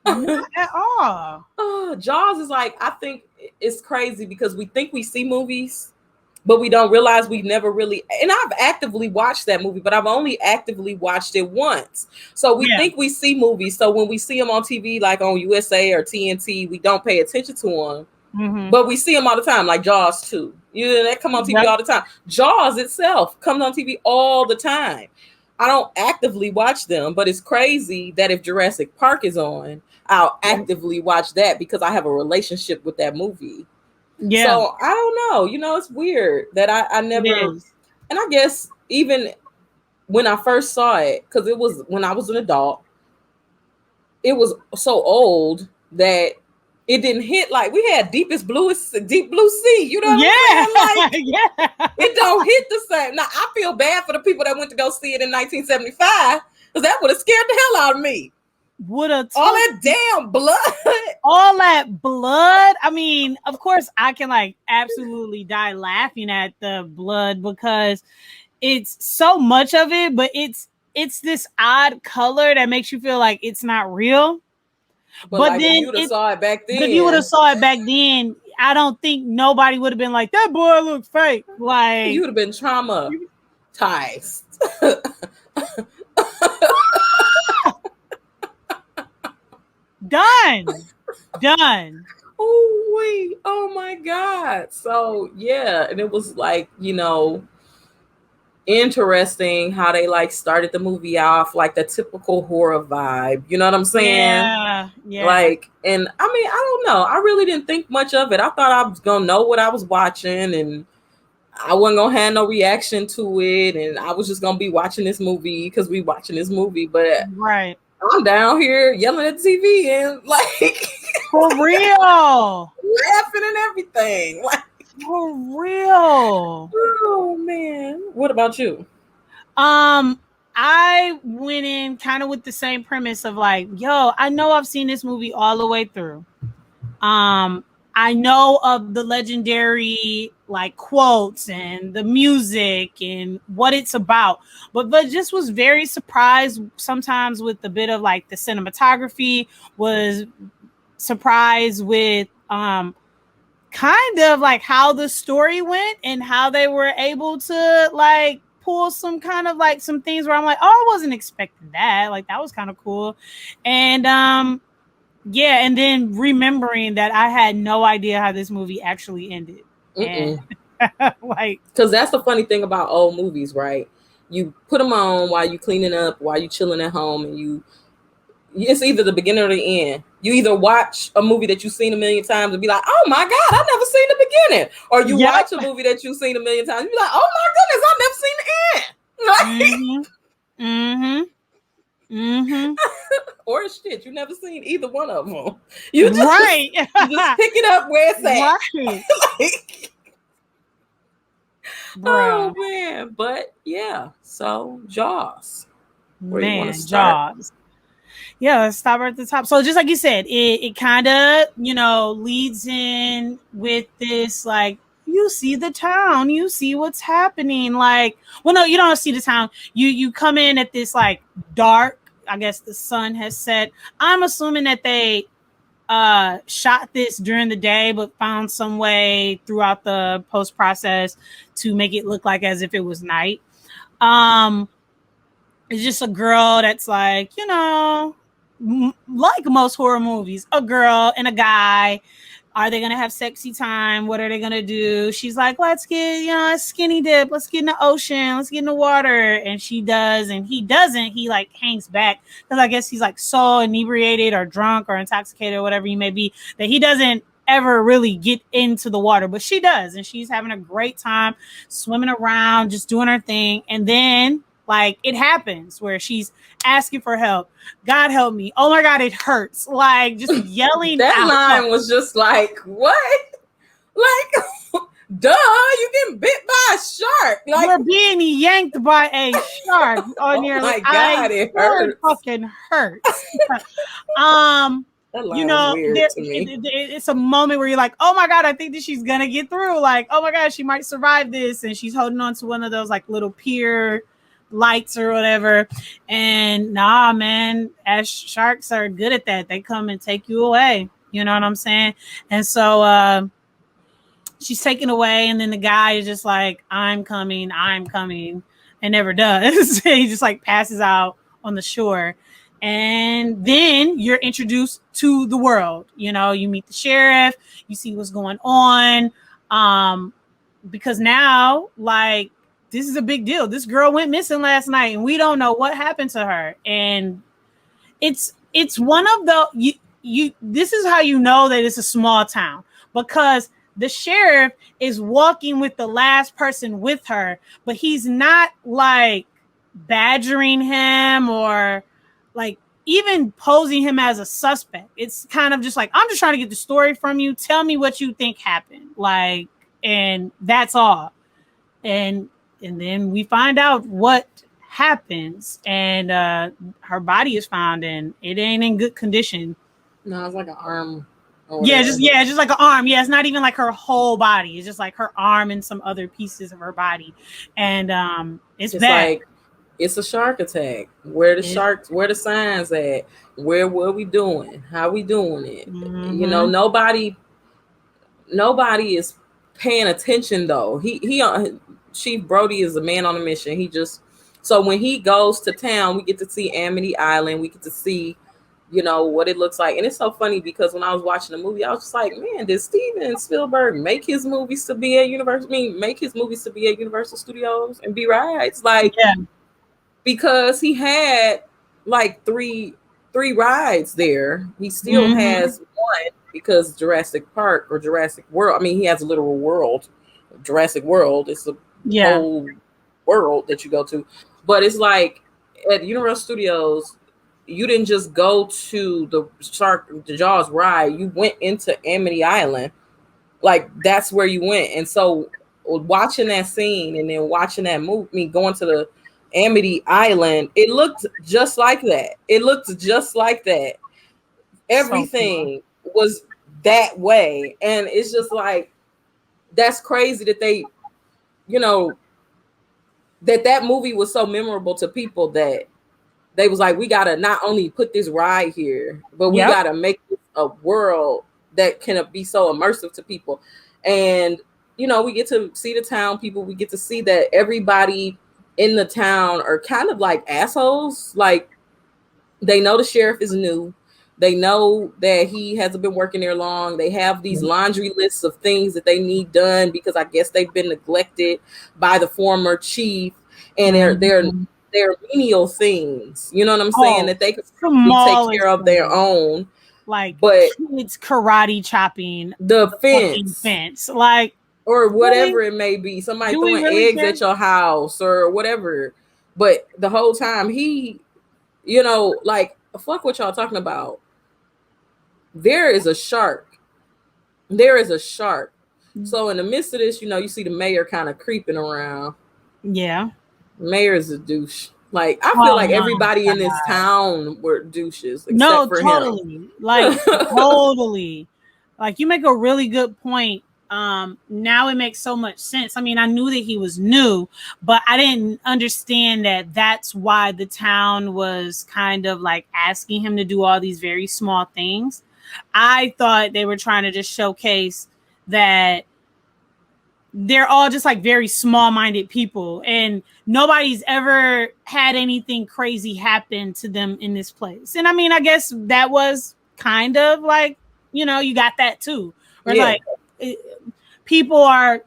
Not god. at all. Jaws is like, I think it's crazy because we think we see movies, but we don't realize we've never really. And I've actively watched that movie, but I've only actively watched it once. So we Yeah. think we see movies. So when we see them on TV, like on USA or TNT, we don't pay attention to them. Mm-hmm. But we see them all the time, like Jaws 2. That come on TV Yep. all the time. Jaws itself comes on TV all the time. I don't actively watch them, but it's crazy that if Jurassic Park is on, I'll Yep. actively watch that because I have a relationship with that movie. Yeah, So I don't know. It's weird that I it never, is. and I guess even when I first saw it, because it was when I was an adult, it was so old that it didn't hit like we had deep blue sea. You know what Yeah. I'm saying? Like Yeah. it don't hit the same. Now I feel bad for the people that went to go see it in 1975 because that would have scared the hell out of me. Would have All took that damn blood. all that blood. I mean, of course, I can like absolutely die laughing at the blood because it's so much of it, but it's this odd color that makes you feel like it's not real. But But like if then you'd have saw it back but if you would have then, saw it back then, I don't think nobody would have been like, that boy looks fake. you Like, would have been traumatized. done. Done. Oh wait, oh my god. So yeah, and it was like, interesting how they like started the movie off like the typical horror vibe. You know what I'm saying? Yeah. Yeah. Like, and I mean, I don't know. I really didn't think much of it. I thought I was gonna know what I was watching and I wasn't gonna have no reaction to it, and I was just gonna be watching this movie because we watching this movie. But Right. I'm down here yelling at the TV and like For real. laughing and everything. Like, For real. oh man. What about you? Um, I went in kind of with the same premise of like, yo, I know I've seen this movie all the way through. Um, I know of the legendary like quotes and the music and what it's about, but just was very surprised sometimes with a bit of like the cinematography, was surprised with kind of like how the story went and how they were able to like pull some kind of like some things where I'm like, oh, I wasn't expecting that. Like that was kind of cool. And yeah, and then remembering that I had no idea how this movie actually ended. And like, Because that's the funny thing about old movies, right? You put them on while you cleaning up, while you chilling at home, and it's either the beginning or the end. You either watch a movie that you've seen a million times and be like, oh my God, I've never seen the beginning. Or you watch a movie that you've seen a million times and be like, oh my goodness, I've never seen the end. Like, mm-hmm, Mm-hmm. Mm-hmm. Or shit, you never seen either one of them. You just Right. you just pick it up where it's Right. at. Like, oh Bruh. man, but yeah. So Jaws, where you want to Man, start? Jaws. Yeah, let's stop at the top. So just like you said, it kind of, leads in with this, like, you see the town, you see what's happening. Like, well, no, you don't see the town. You come in at this like dark, I guess the sun has set. I'm assuming that they shot this during the day but found some way throughout the post process to make it look like as if it was night. Um it's just a girl that's like, like most horror movies, a girl and a guy. Are they gonna have sexy time? What are they gonna do? She's like, let's get, a skinny dip. Let's get in the ocean. Let's get in the water. And she does, and he doesn't. He like hangs back because I guess he's like so inebriated or drunk or intoxicated or whatever he may be that he doesn't ever really get into the water. But she does, and she's having a great time swimming around, just doing her thing. And then like it happens where she's asking for help. God help me. Oh my God, it hurts. Like just yelling That out. line was just like, what? Like, duh, you getting bit by a shark. Like, You're being yanked by a shark on oh your my eye. God, it Sure, it hurts. fucking hurts. um, That line was weird to me. it's a moment where you're like, oh my God, I think that she's gonna get through. Like, oh my God, she might survive this. And she's holding on to one of those like little pier lights or whatever. And nah, man, as sharks are good at that. They come and take you away. You know what I'm saying? And so she's taken away, and then the guy is just like, I'm coming, and never does. He just like passes out on the shore. And then you're introduced to the world. You meet the sheriff, you see what's going on. Because now, like, this is a big deal. This girl went missing last night, and we don't know what happened to her. And it's one of the you this is how you know that it's a small town, because the sheriff is walking with the last person with her, but he's not like badgering him or like even posing him as a suspect. It's kind of just like, I'm just trying to get the story from you. Tell me what you think happened. Like, and that's all. And then we find out what happens, and her body is found and it ain't in good condition. No, it's like an arm or Yeah, whatever. just like an arm. Yeah, it's not even like her whole body. It's just like her arm and some other pieces of her body. And it's It's bad. like, it's a shark attack. Where the sharks? Where the signs at? What we doing? How we doing it? Mm-hmm. Nobody is paying attention though. Chief Brody is a man on a mission. He just, so when he goes to town, we get to see Amity Island. We get to see, what it looks like. And it's so funny because when I was watching the movie, I was just like, man, did Steven Spielberg make his movies to be at Universal? I mean, make his movies to be at Universal Studios and be rides? Like, Yeah. because he had like three rides there. He still Mm-hmm. has one because Jurassic Park or Jurassic World. I mean, he has a literal world. Jurassic World. It's a Yeah. whole world that you go to. But it's like at Universal Studios, you didn't just go to the Jaws ride. You went into Amity Island. Like, that's where you went. And so watching that scene and then watching that movie, going to the Amity Island, it looked just like that. It looked just like that. So cool. Everything was that way. And it's just like, that's crazy that they, you know, that movie was so memorable to people that they was like, we gotta not only put this ride here, but we Yep. gotta make this a world that can be so immersive to people. And we get to see the town people. We get to see that everybody in the town are kind of like assholes. Like, they know the sheriff is new. They know that he hasn't been working there long. They have these laundry lists of things that they need done because I guess they've been neglected by the former chief, and Mm-hmm. they're menial things. You know what I'm saying? Oh, That they could probably take care smallest of their thing. own, Like but kids karate chopping the the fucking fence fence. Like, or really? whatever it may be, somebody Do we throwing really eggs care? at your house or whatever. But the whole time like fuck what y'all talking about. There is a shark. There is a shark. So in the midst of this, you see the mayor kind of creeping around. Yeah. Mayor is a douche. Like I feel Oh like my everybody in this God. town were douches except No, for him. totally. Like totally. Like you make a really good point. Now it makes so much sense. I mean, I knew that he was new, but I didn't understand that that's why the town was kind of like asking him to do all these very small things. I thought they were trying to just showcase that they're all just like very small-minded people and nobody's ever had anything crazy happen to them in this place. And I mean, I guess that was kind of like, you got that too. Where Yeah. like people are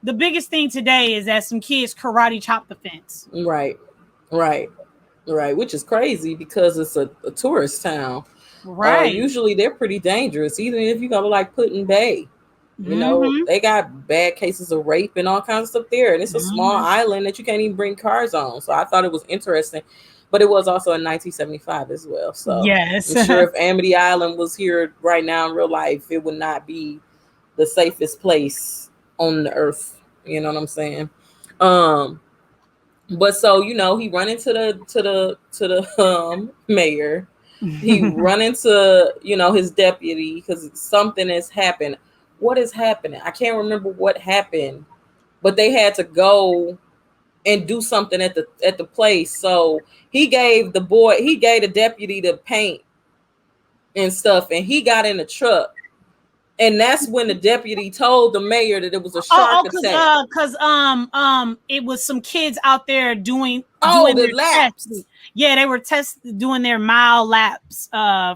the biggest thing today is that some kids karate chop the fence. Right. Right. Right. Which is crazy because it's a tourist town. Right. Usually they're pretty dangerous, even if you go to like Putin Bay. Mm-hmm. They got bad cases of rape and all kinds of stuff there. And it's a small Mm-hmm. island that you can't even bring cars on. So I thought it was interesting. But it was also in 1975 as well. So Yes. I'm sure if Amity Island was here right now in real life, it would not be the safest place on the earth. You know what I'm saying? Um, but so he run into the mayor. He run into his deputy because something has happened. What is happening? I can't remember what happened, but they had to go and do something at the place. So he gave the deputy the paint and stuff, and he got in the truck. And that's when the deputy told the mayor that it was a shark attack. It was some kids out there Oh, doing the their tests. laps. Yeah, they were doing their mile laps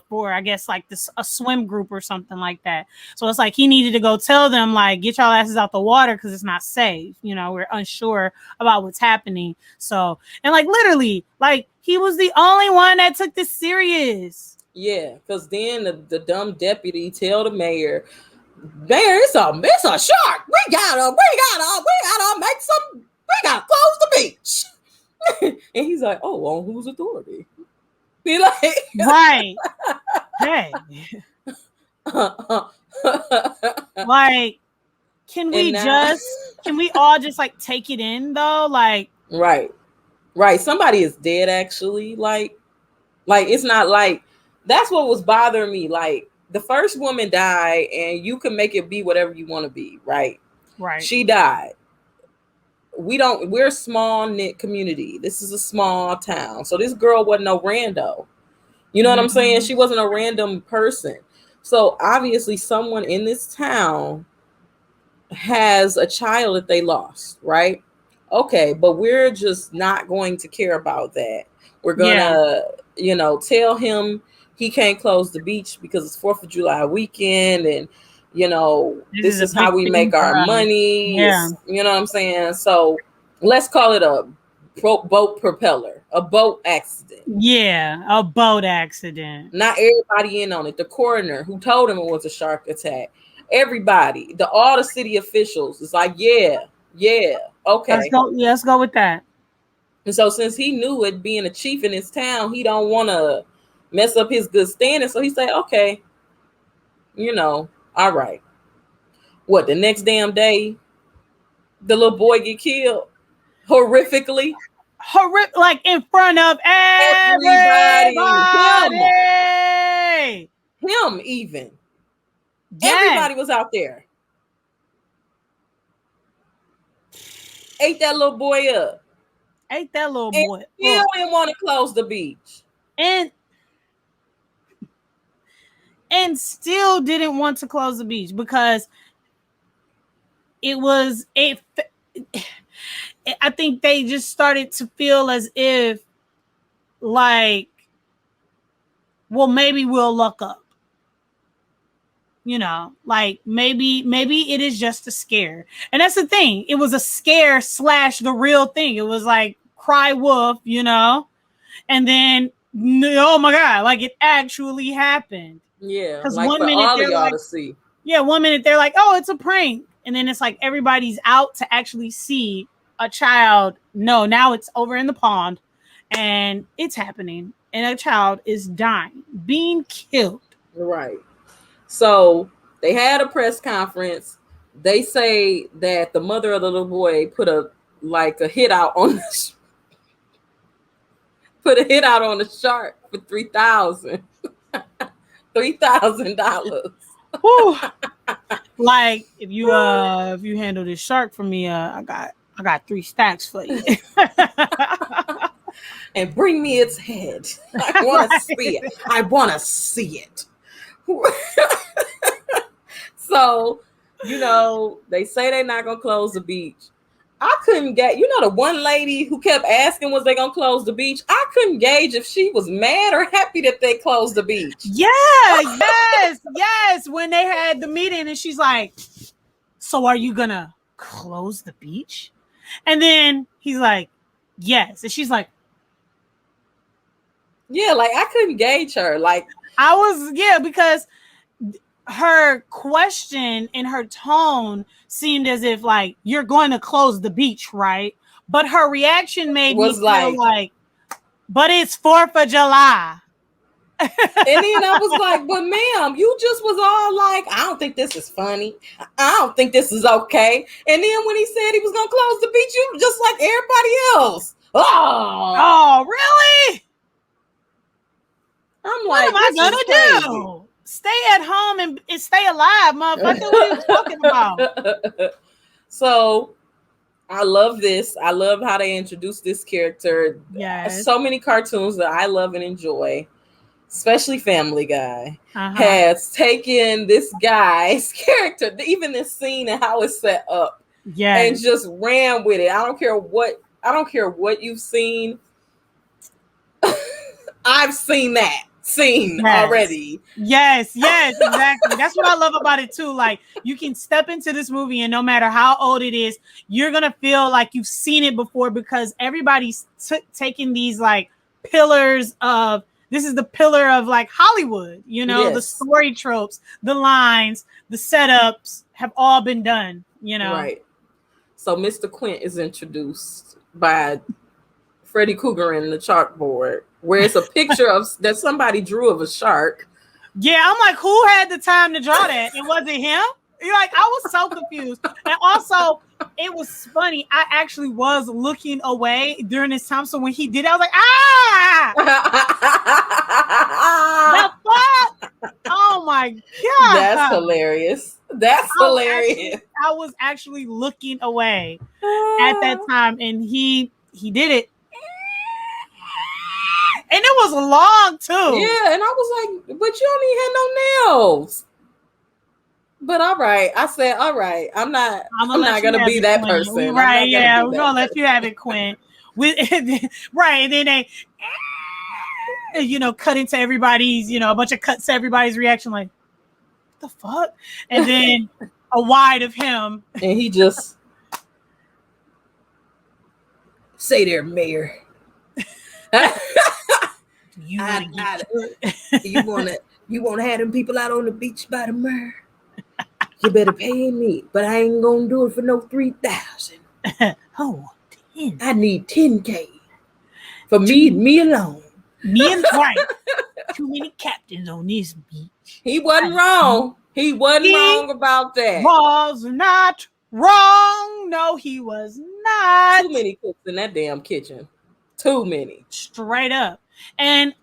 for I guess like this a swim group or something like that. So it's like he needed to go tell them like get y'all asses out the water because it's not safe. We're unsure about what's happening. So and like literally like he was the only one that took this serious. Yeah, because then the dumb deputy tell the mayor, it's a shark. We gotta make some. We gotta close the beach. And he's like, oh, on whose authority? He like, Right. Hey. Like can and we now, all just like take it in though? Like right, right. Somebody is dead actually. Like it's not like that's what was bothering me. Like the first woman died, and you can make it be whatever you want to be. Right. right. She died. We're a small knit community. This is a small town. So this girl wasn't no rando. You know what I'm saying? Mm-hmm. She wasn't a random person. So obviously someone in this town has a child that they lost, right? Okay, but we're just not going to care about that. We're Yeah. gonna, tell him he can't close the beach because it's 4th of July weekend, and This is this a is how big we thing make for our us. money. Yeah. It's what I'm saying. So let's call it a boat propeller, a boat accident. Yeah. A boat accident. Not everybody in on it. The coroner who told him it was a shark attack. Everybody, all the city officials is like, yeah, yeah, Let's okay. go. Yeah, let's go with that. And so since he knew it being a chief in his town, he don't want to mess up his good standing. So he said, okay, all right. What, the next damn day, the little boy get killed horrifically? Horrific, like in front of Everybody, everybody. him even. Yes. Everybody was out there. Ate that little boy up. Ate that little And boy still up. didn't want to close the beach. And still didn't want to close the beach because it was a I think they just started to feel as if like well maybe we'll luck up. Like maybe it is just a scare. And that's the thing. It was a scare / the real thing. It was like cry wolf, and then oh my god, like it actually happened. Yeah, Because like one for minute all of they're y'all like, to see. yeah, one minute they're like, oh, it's a prank, and then it's like everybody's out to actually see a child, no, now it's over in the pond and it's happening and a child is dying, being killed. Right. So they had a press conference. They say that the mother of the little boy put a hit out on put a hit out on the shark for $3,000. Whew. Like if you handle this shark for me, I got 3 stacks for you. And bring me its head. I want to see it. I want to see it. So, they say they're not going to close the beach. I couldn't get, the one lady who kept asking, was they going to close the beach? I couldn't gauge if she was mad or happy that they closed the beach. Yeah, yes. When they had the meeting and she's like, so are you going to close the beach? And then he's like, yes. And she's like, yeah, like I couldn't gauge her. Like because her question and her tone seemed as if like, you're going to close the beach, right? But her reaction made me feel like, but it's 4th of July. And then I was like, but ma'am, you just was all like, I don't think this is funny. I don't think this is okay. And then when he said he was going to close the beach, you were just like everybody else. Oh, really? I'm like, what am I gonna do? Stay at home and stay alive, motherfucker. What are you talking about? So I love this. I love how they introduced this character. Yes. So many cartoons that I love and enjoy, especially Family Guy, has taken this guy's character, even this scene and how it's set up, and just ran with it. I don't care what you've seen. I've seen that scene already. Yes, exactly. That's what I love about it too. Like, you can step into this movie and no matter how old it is, you're gonna feel like you've seen it before, because everybody's taking these like pillars of, this is the pillar of like Hollywood, the story tropes, the lines, the setups have all been done, Right. So Mr. Quint is introduced by Freddy Krueger in the chalkboard, where it's a picture that somebody drew of a shark. Yeah, I'm like, who had the time to draw that? It wasn't him? You're like, I was so confused. And also, it was funny. I actually was looking away during this time. So when he did it, I was like, the fuck? Oh my God. That's hilarious. I was actually looking away at that time, and he did it. And it was long too. Yeah, and I was like, but you don't even have no nails. But all right, I said, all right, I'm not gonna be that person. Right? Yeah, we're gonna let you have it, Quinn. Right, and then they, cut into everybody's, a bunch of cuts to everybody's reaction, like, what the fuck? And then a wide of him, and he just say there, Mayor. You want to have them people out on the beach by the mare? You better pay me, but I ain't gonna do it for no 3,000. Oh, 10. I need 10K for me alone. Me and right. Too many captains on this beach. He wasn't wrong. He wasn't wrong about that. Was not wrong. No, he was not. Too many cooks in that damn kitchen. Too many. Straight up. And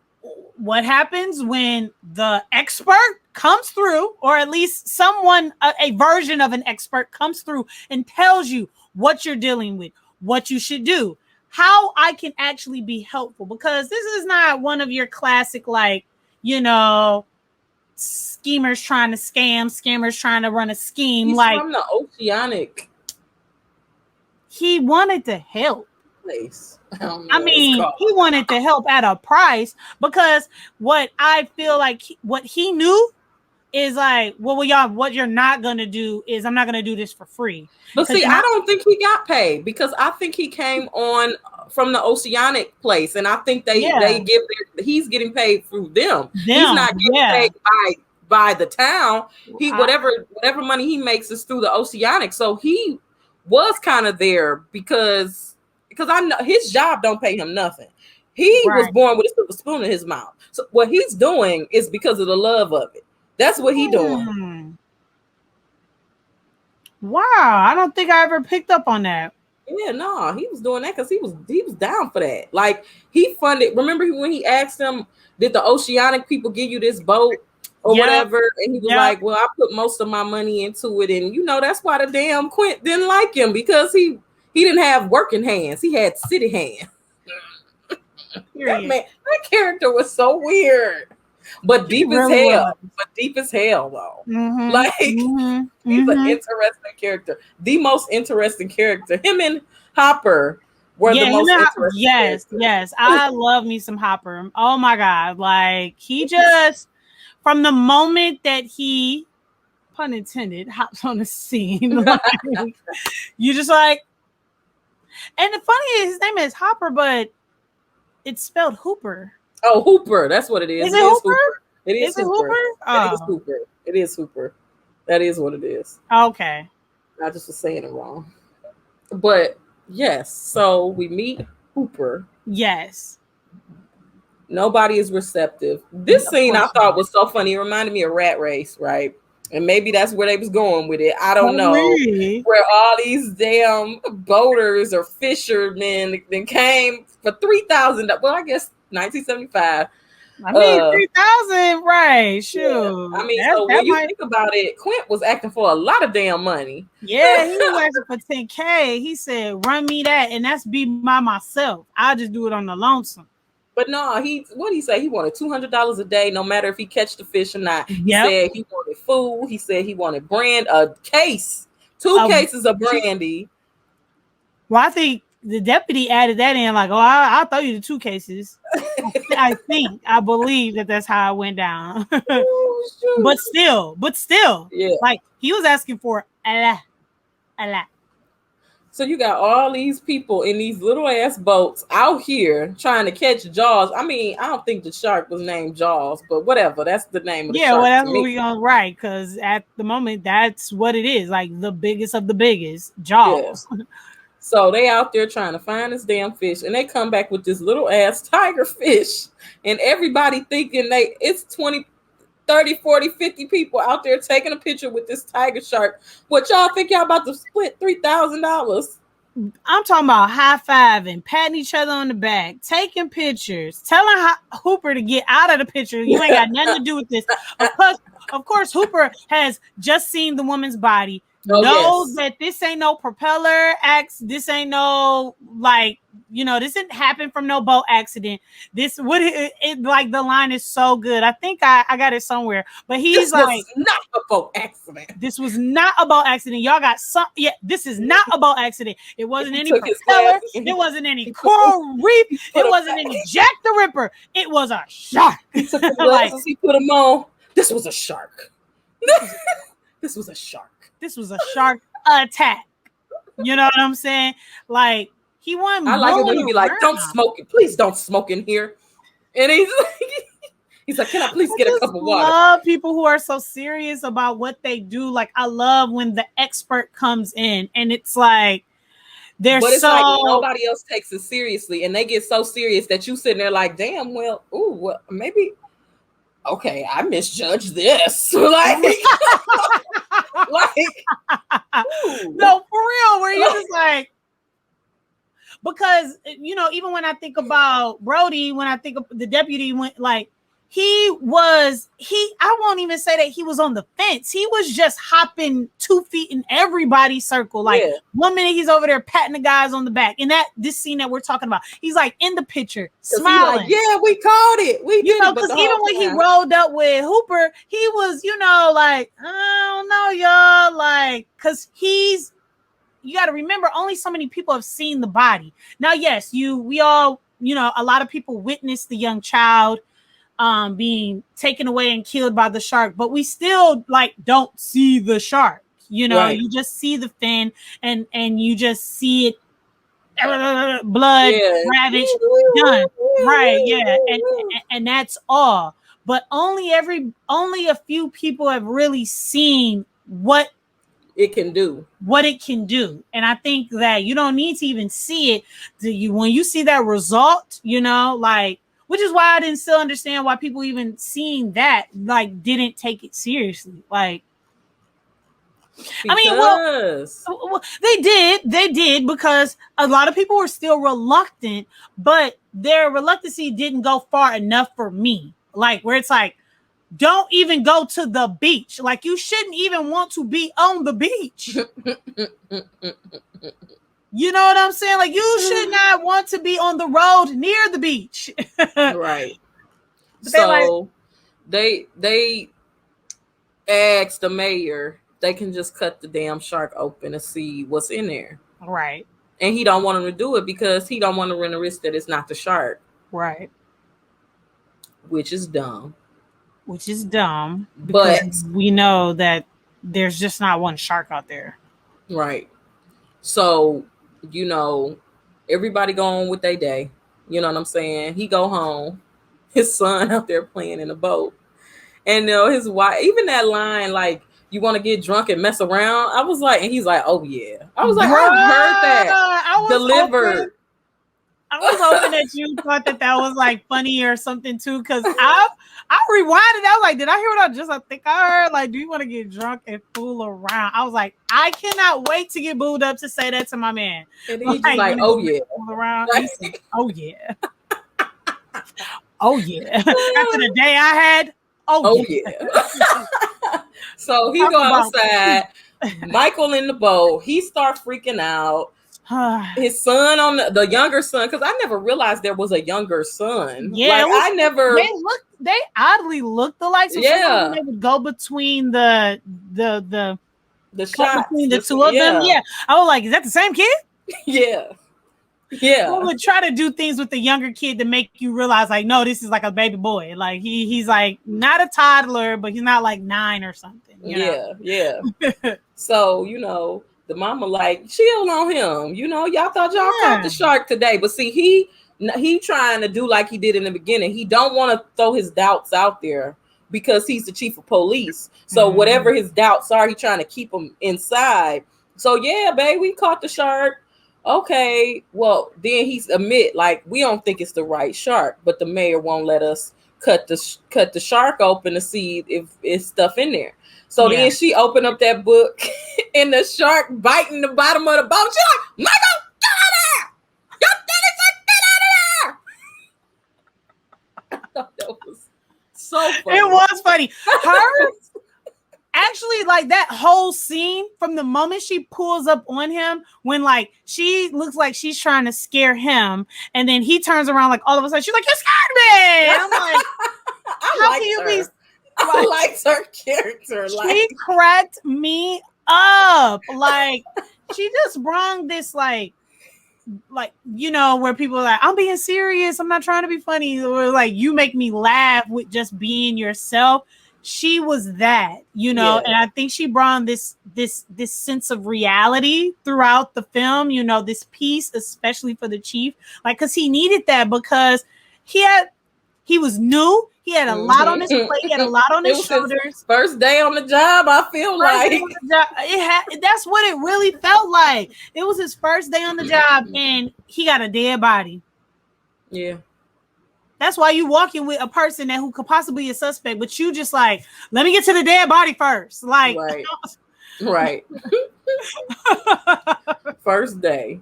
what happens when the expert comes through, or at least someone, a version of an expert comes through and tells you what you're dealing with, what you should do, how I can actually be helpful? Because this is not one of your classic, like, schemers trying to scam, scammers trying to run a scheme. He's like from the Oceanic. He wanted to help. Place. I mean, he wanted to help at a price, because what I feel like what he knew is like, well, y'all, what you're not going to do is, I'm not going to do this for free. But see, I don't think he got paid, because I think he came on from the Oceanic place, and I think he's getting paid through them. He's not getting paid by the town. Whatever money he makes is through the Oceanic. So he was kind of there because I know his job don't pay him nothing. He was Right. born with a silver spoon in his mouth. So what he's doing is because of the love of it. That's what he doing. Hmm. Wow, I don't think I ever picked up on that. Yeah, no, he was doing that because he was down for that. Like he funded. Remember when he asked them, "Did the oceanic people give you this boat or Yep. whatever?" And he was Yep. like, "Well, I put most of my money into it, and that's why the damn Quint didn't like him because he didn't have working hands. He had city hands. That Period. man, that character was so weird, but He deep as really hell. was. But deep as hell though. Mm-hmm. Like Mm-hmm. he's an Mm-hmm. interesting character. The most interesting character. Him and Hopper were Yeah, the him most and interesting yes, characters. yes. I love me some Hopper. Oh my God. Like he just from the moment that he, pun intended, hops on the scene, like you just like, and the funny is his name is Hopper, but it's spelled Hooper. Oh, Hooper. That's what it is. Is It it is Hooper? Hooper. It Is is it Hooper. Hooper? It is Oh, Hooper. It is Hooper. That is what it is. okay. I just was saying it wrong. But yes, so we meet Hooper. Yes. Nobody is receptive. This Of scene I course thought not. was so funny. It reminded me of Rat Race, right? And maybe that's where they was going with it. I don't Oh, know. really? Where all these damn boaters or fishermen then came for 3,000. Well, I guess 1975. I mean, Uh, 3,000, right? yeah. I Shoot, mean, so that when you might. think about it, Quint was acting for a lot of damn money. Yeah, he was asking for 10K. He said, "Run me that, and that's be by myself. I'll just do it on the lonesome." But no, what did he say? He wanted $200 a day, no matter if he catch the fish or not. He Yep. said he wanted food. He said he wanted a case, two Um, cases of brandy. well, I think the deputy added that in, like, "Oh, I'll throw you the 2 cases." I believe that that's how it went down. Oh, but still, yeah. like he was asking for a lot, a lot. So you got all these people in these little ass boats out here trying to catch Jaws. I mean, I don't think the shark was named Jaws, but whatever. That's the name of the Yeah, well, shark to that's what me. we gonna write because at the moment that's what it is, like the biggest of the biggest, Yeah. Jaws. So they out there trying to find this damn fish, and they come back with this little ass tiger fish, and everybody thinking it's 20, 30, 40, 50 people out there taking a picture with this tiger shark. What y'all think y'all about to split $3,000? I'm talking about high fiving, patting each other on the back, taking pictures, telling Hooper to get out of the picture. You ain't got nothing to do with this. Of course, Hooper has just seen the woman's body. Oh Knows yes. that this ain't no propeller acts. This ain't no this didn't happen from no boat accident. This like the line is so good. I think I got it somewhere, but he's This was like, not a boat accident. this was not a boat accident. Y'all got some. Yeah, this is not a boat accident. It wasn't He any took his propeller. glasses and It wasn't any he coral reef. put It them wasn't any Jack the Ripper. It was a shark. he took his Like glasses, he put them on. This was a shark. this was This was a shark. this was a shark attack. You know what I'm saying? Like he I wasn't like it when rolling he be like, "Don't around. smoke it, please don't smoke in here." And he's like, "Can I please I get a just cup of water?" love people who are so serious about what they do. Like I love when the expert comes in and it's like they're But it's like so nobody else takes it seriously, and they get so serious that you sitting there like, "Damn, well, maybe." Okay, I misjudged this. Like, ooh. no, for real, where you just like, because even when I think about Brody, when I think of the deputy, went like I won't even say that he was on the fence. He was just hopping 2 feet in everybody's circle. Like Yeah. 1 minute he's over there patting the guys on the back. And this scene that we're talking about, he's like in the picture, smiling. Like, yeah, we caught it. We did it. But Because the even whole when he time, rolled up with Hooper, he was, like, I don't know, y'all, like, because you got to remember, only so many people have seen the body. Now, yes, we all, a lot of people witnessed the young child being taken away and killed by the shark, but we still like don't see the shark. right. You just see the fin and you just see it, blood, Yeah. ravage, done. Right, yeah, and that's all. But only a few people have really seen what it can do. What it can do. And I think that you don't need to even see it. When you see that result, like, which is why I didn't still understand why people even seeing that, like, didn't take it seriously. Like, I mean, Because they did because a lot of people were still reluctant, but their reluctancy didn't go far enough for me. Like, where it's like, don't even go to the beach. Like, you shouldn't even want to be on the beach. You know what I'm saying? Like, you should not want to be on the road near the beach. right. But So they asked the mayor they can just cut the damn shark open to see what's in there. Right. And he don't want them to do it because he don't want to run the risk that it's not the shark. Right. Which is dumb. Because But we know that there's just not one shark out there. Right. So, everybody go on with their day. You know what I'm saying? He go home. His son out there playing in a boat. And his wife, even that line, like, you want to get drunk and mess around. I was like, and he's like, oh yeah. I was like, Bruh, I've heard that delivered. I was hoping that you thought that was like funny or something too, because I rewinded. I was like, did I hear what I think I heard? Like, do you want to get drunk and fool around? I was like, I cannot wait to get booed up to say that to my man. And then he's just like, oh yeah. Fool around. He said, oh yeah. Oh yeah. After the day I had, oh yeah. So he go outside. Michael in the boat. He start freaking out. His son the younger son, because I never realized there was a younger son. Yeah, like, I never. They oddly looked alike. So yeah, they would go between the shots between the two of them. Yeah, I was like, is that the same kid? Yeah. We would try to do things with the younger kid to make you realize, like, no, this is like a baby boy. Like, he's like not a toddler, but he's not like 9 or something. Yeah. So the mama like, chill on him. Y'all thought y'all caught the shark today, but see, he trying to do like he did in the beginning. He don't want to throw his doubts out there because he's the chief of police. So whatever his doubts are, he trying to keep them inside. So yeah, babe, we caught the shark. Okay, well, then he's admit, like, we don't think it's the right shark, but the mayor won't let us cut the shark open to see if it's stuff in there. So then she opened up that book and the shark biting the bottom of the boat. She's like, Michael, get out of there! Your daddy said, get out of there! I thought that was so funny. It was funny. Her actually, like, that whole scene from the moment she pulls up on him, when, like, she looks like she's trying to scare him, and then he turns around, like, all of a sudden she's like, you scared me. And I'm like, how can you be? I liked her character. She cracked me up. Like, she just brought this, like, where people are like, I'm being serious, I'm not trying to be funny, or like, you make me laugh with just being yourself. She was that, and I think she brought this sense of reality throughout the film, this piece, especially for the chief, like, because he needed that, because he was new. He had a lot on his plate. He had a lot on his shoulders. His first day on the job, I feel like. That's what it really felt like. It was his first day on the job, and he got a dead body. Yeah. That's why you walking with a person who could possibly be a suspect, but you just like, let me get to the dead body first. Like, right. First day.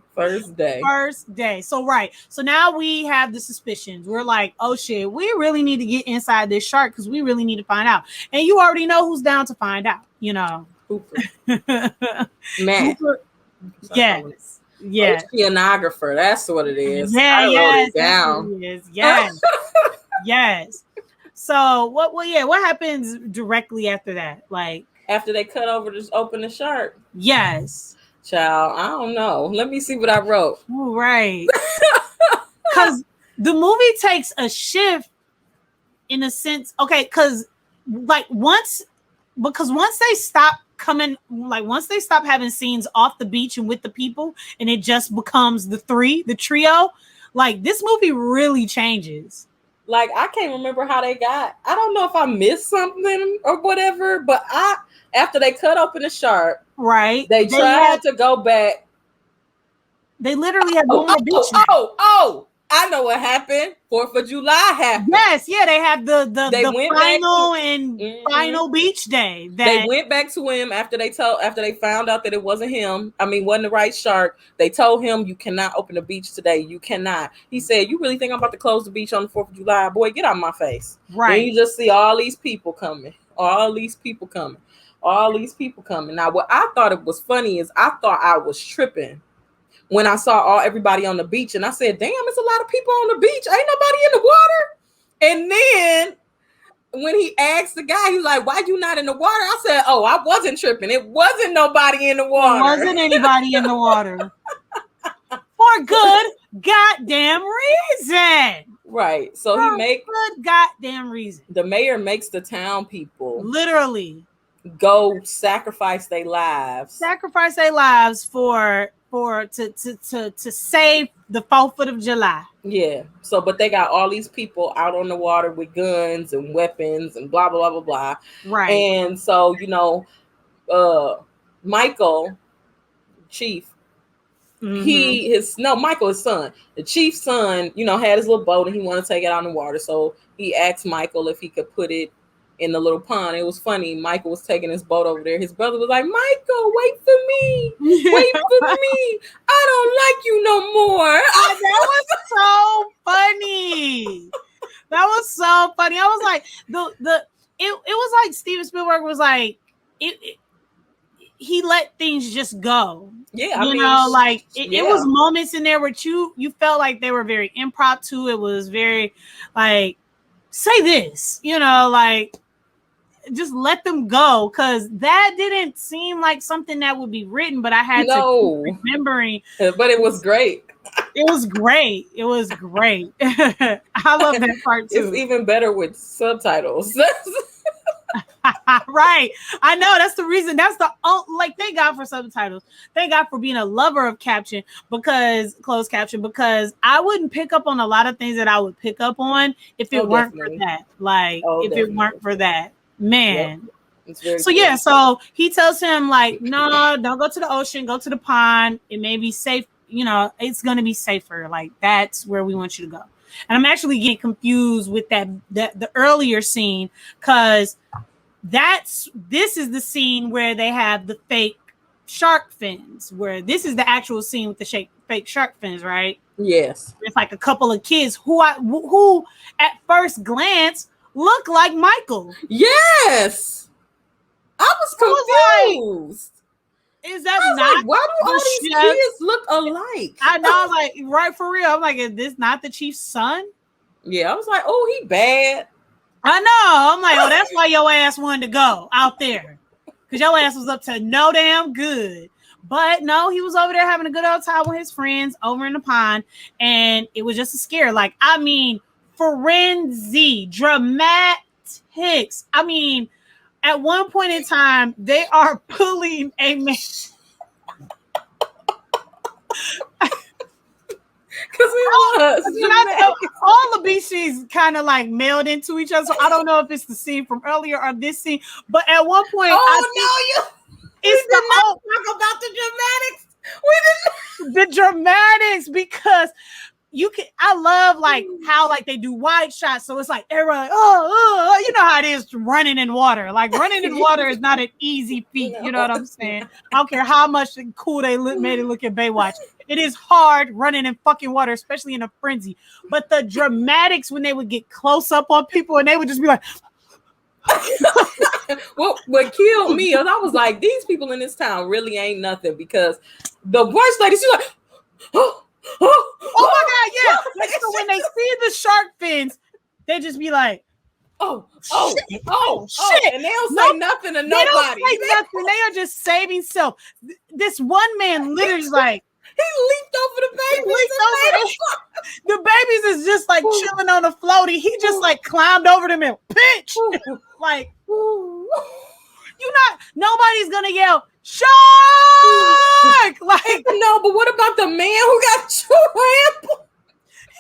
So so now we have the suspicions. We're like, oh shit, we really need to get inside this shark because we really need to find out. And you already know who's down to find out. Hooper. Matt. Hooper. Yes. Oceanographer. That's what it is. Yeah, I wrote it down. Yes. So what happens directly after that? Like, after they open the shark? Yes. Child, I don't know. Let me see what I wrote. Right. Because the movie takes a shift in a sense. Okay, because once they stop once they stop having scenes off the beach and with the people, and it just becomes the trio, like, this movie really changes. Like I can't remember how they got. I don't know if I missed something or whatever, but I after they cut open the shark, Right. they tried to go back. They literally had Oh, one more beach oh, day. oh, oh! I know what happened. 4th of July happened. Yes, yeah, they had They the went back to. final and Mhm. final beach day. They That went back to him after they found out that it wasn't him. I mean, wasn't the right shark. They told him you cannot open the beach today. You cannot. He said, "You really think I'm about to close the beach on the 4th of July? Boy, get out of my face." Then right, you just see all these people coming. All these people coming. All these people coming. Now, what I thought it was funny is I thought I was tripping when I saw everybody on the beach, and I said, "Damn, it's a lot of people on the beach. Ain't nobody in the water." And then when he asked the guy, he's like, "Why you not in the water?" I said, "Oh, I wasn't tripping. It wasn't nobody in the there water." wasn't anybody in the water for good goddamn reason. Right. So he For make good goddamn reason. the mayor makes the town people Literally go sacrifice their lives. sacrifice their lives to save the 4th of July. Yeah. So, but they got all these people out on the water with guns and weapons and blah blah blah blah blah. Right. And so, Michael, Chief, Mm-hmm. Michael, his son, the chief's son, had his little boat and he wanted to take it out in the water. So he asked Michael if he could put it in the little pond. It was funny. Michael was taking his boat over there. His brother was like, "Michael, wait for me. Wait for me. I don't like you no more." That was so funny. That was so funny. I was like, it was like Steven Spielberg was like, he let things just go. Yeah, Like yeah. it was moments in there where you felt like they were very impromptu. It was very like, say this, like just let them go, because that didn't seem like something that would be written, but I had to keep remembering. But it was great. It was great. It was great. I love that part too. It's even better with subtitles. Right. I know, that's the reason. That's thank God for subtitles. Thank God for being a lover of closed caption, because I wouldn't pick up on a lot of things that I would pick up on if it weren't for that. It weren't for that. Man. Yep. So yeah, so he tells him like, no, don't go to the ocean, go to the pond. It may be safe, it's gonna be safer. Like, that's where we want you to go. And I'm actually getting confused with the earlier scene, because this is the scene where they have the fake shark fins, where this is the actual scene with the fake shark fins, right? Yes. It's like a couple of kids who at first glance look like Michael. Yes. I was confused. Is that not like, why do all these kids look alike? I know, like, right, for real. I'm like, is this not the chief's son? Yeah, I was like, oh, he bad. I know. I'm like, oh, that's why your ass wanted to go out there, because your ass was up to no damn good. But no, he was over there having a good old time with his friends over in the pond, and it was just a scare. Like, I mean, frenzy, dramatics. I mean, at one point in time, they are pulling a man. Because all the beach scenes kind of like meld into each other. So I don't know if it's the scene from earlier or this scene. But at one point, it's talk about the dramatics. The dramatics, because I love like how like they do wide shots, so it's like everybody, you know how it is running in water. Like, running in water is not an easy feat. No. You know what I'm saying? I don't care how much cool they made it look at Baywatch. It is hard running in fucking water, especially in a frenzy. But the dramatics, when they would get close up on people and they would just be like, what killed me is I was like, these people in this town really ain't nothing, because the voice lady, she's like, oh my God, yeah. Like, so when they see the shark fins, they just be like, oh, shit. And they don't say nothing to nobody. They don't say nothing. They are just saving self. This one man literally is like, he leaped over the babies. The babies is just like chilling on the floaty. He just like climbed over them and pitch. Like, nobody's gonna yell, shark! Like, no, but what about the man who got trampled?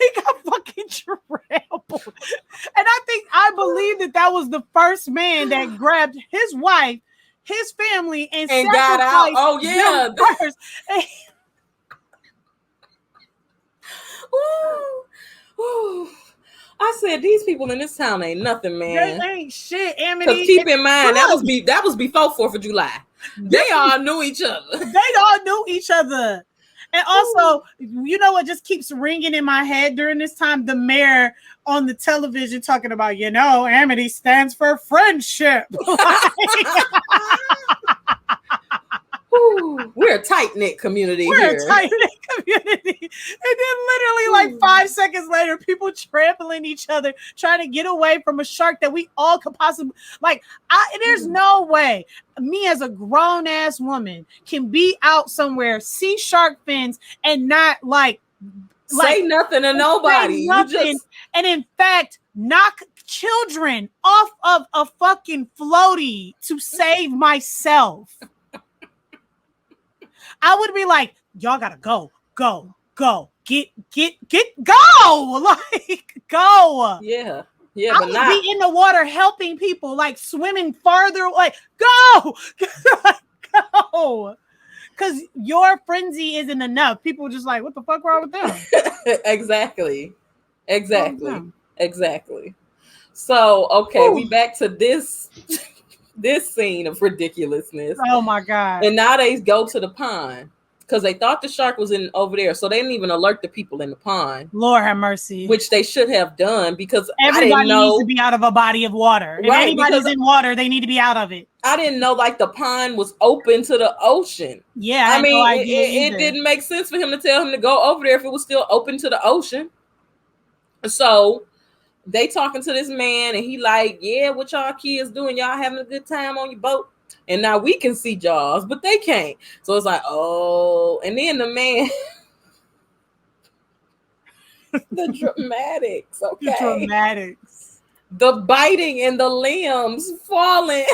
He got fucking trampled. And I believe that was the first man that grabbed his wife, his family, and got out. sacrificed Oh yeah. them first. And Ooh, ooh. I said these people in this town ain't nothing, they man. ain't shit, Because Amity. keep in mind that was before 4th of July. They all knew each other. They all knew each other. And also, you know what just keeps ringing in my head during this time? The mayor on the television talking about, Amity stands for friendship. We're a tight-knit community here. We're a tight-knit community. And then literally like 5 seconds later, people trampling each other, trying to get away from a shark that we all could possibly, there's no way me as a grown-ass woman can be out somewhere, see shark fins, and not say nothing to nobody. Nothing, and in fact, knock children off of a fucking floaty to save myself. I would be like, y'all gotta go, get, go, go. Yeah, I but would be in the water helping people, swimming farther, go, go. Because your frenzy isn't enough. People just what the fuck wrong with them? Exactly. So, okay, we back to this scene of ridiculousness. Oh my God. And now they go to the pond because they thought the shark was over there. So they didn't even alert the people in the pond. Lord have mercy. Which they should have done because everybody needs to be out of a body of water. If anybody's in water, they need to be out of it. I didn't know the pond was open to the ocean. Yeah, I mean, no it didn't make sense for him to tell him to go over there if it was still open to the ocean. So they talking to this man and he yeah, what y'all kids doing? Y'all having a good time on your boat? And now we can see Jaws, but they can't. So it's oh, and then the man, the dramatics, okay? The dramatics. The biting and the limbs falling.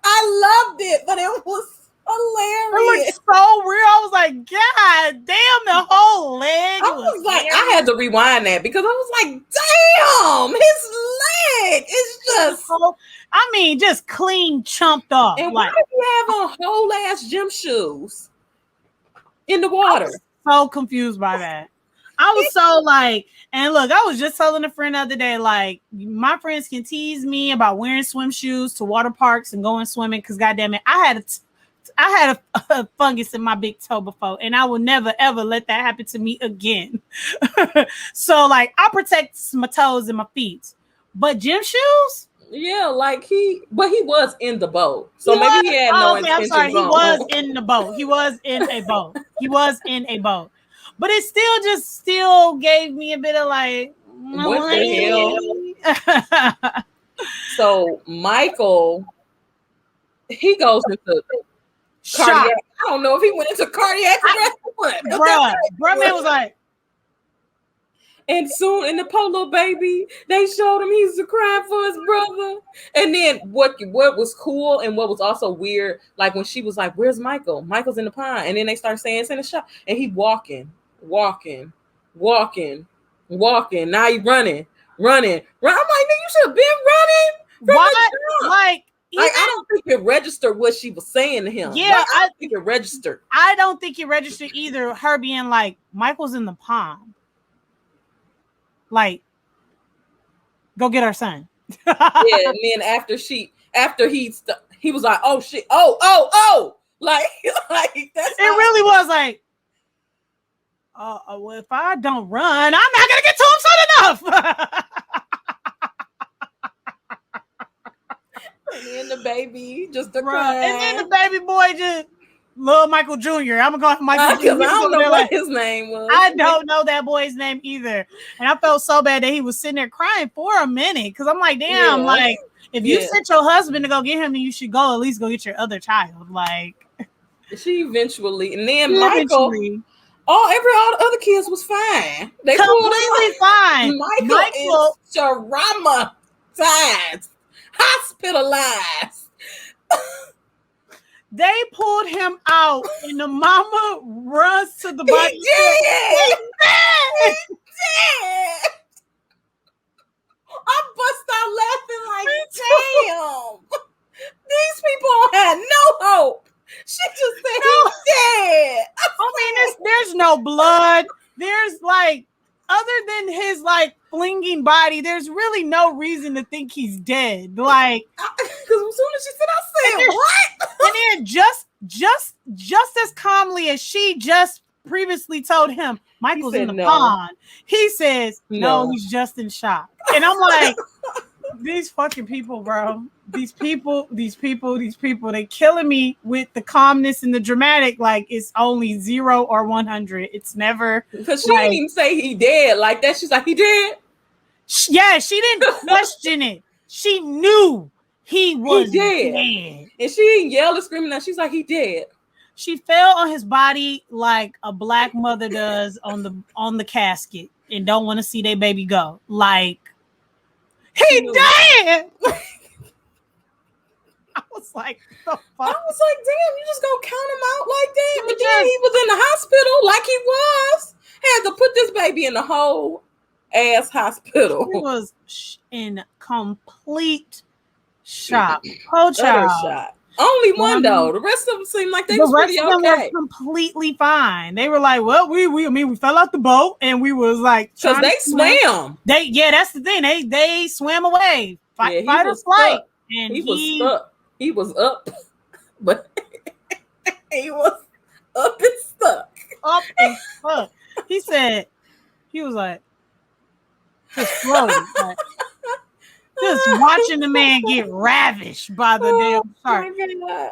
I loved it, but it was hilarious. It looked so real. I was like, God damn, the whole leg. I had to rewind that because I was like, damn, his leg is just just clean chumped off. And why do you have on whole ass gym shoes in the water? I was so confused by that. I was so and look, I was just telling a friend the other day, my friends can tease me about wearing swim shoes to water parks and going swimming because goddamn it, I had a fungus in my big toe before, and I will never ever let that happen to me again. So I protect my toes and my feet, but gym shoes. Yeah, he was in the boat, so maybe he had no intentions. I'm sorry, he was in the boat. He was in a boat. He was in a boat, but it still gave me a bit of what the hell? So Michael, he goes into cardiac. I don't know if he went into cardiac arrest or what. Bruh, man was and soon in the Polo Baby, they showed him he's crying for his brother. And then what was cool and what was also weird, when she was like, "Where's Michael? Michael's in the pond." And then they start saying it's in the shop. And he walking. Now he running. I'm like, "Nigga, you should have been running." Why? I don't think it registered what she was saying to him. Yeah, I don't think it registered. I don't think it registered either. Her being Michael's in the pond. Go get our son. Yeah, and then after he was like, "Oh shit, oh," that's it really was well, if I don't run, I'm not gonna get to him soon enough. And then the baby just crying. And then the baby boy just little Michael Jr. I'm gonna call him Michael Jr. I don't know what his name was. I don't know that boy's name either. And I felt so bad that he was sitting there crying for a minute because I'm like, damn, if you sent your husband to go get him, then you should go at least go get your other child. She eventually, and then Michael. All the other kids was fine. They completely fine. Michael is traumatized, hospitalized. They pulled him out, and the mama runs to the body. He did. there's like, other than his like flinging body, there's really no reason to think he's dead. Like, because as soon as she said, I said, what? And then just as calmly as she just previously told him, Michael's in the pond, he says, no, he's just in shock. And I'm like, these fucking people, bro. These people, they killing me with the calmness and the dramatic. Like, it's only 0 or 100. It's never, because she didn't even say he dead like that. She's like, he dead? Yeah, she didn't question it. She knew he was dead. And she didn't yell and screaming out. She's like, he dead. She fell on his body like a black mother does on the casket and don't want to see their baby go. Like, he dead. I was like, the fuck? I was like, damn, you just gonna count him out like that? But then he was in the hospital like he was. Had to put this baby in the whole ass hospital. He was in complete shock. Whole child. Only one though. The rest of them seemed like they was pretty okay. Was completely fine. They were like, well, we fell out the boat and we was like, because they swam. That's the thing. They swam away. Fight or flight. And he was stuck. He was up, but he was up and stuck. Up and stuck. He said, he was like, just floating. Like, just watching the man get ravished by the damn shark.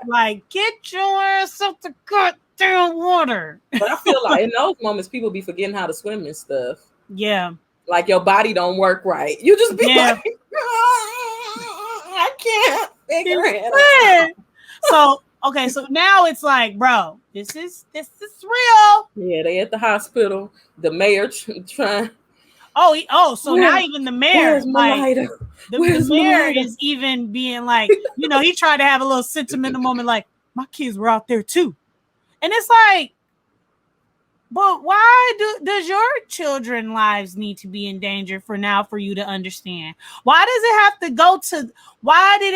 Like, get your ass up the goddamn water. But I feel like in those moments, people be forgetting how to swim and stuff. Yeah. Like your body don't work right. You just be like, I can't figure it out. So, okay, so now it's like, bro, this is real. Yeah, they at the hospital. The mayor trying. So now even the mayor, like, the mayor is even being like, he tried to have a little sentimental moment, like, my kids were out there too. And it's like, but why does your children's lives need to be in danger for you to understand? Why did it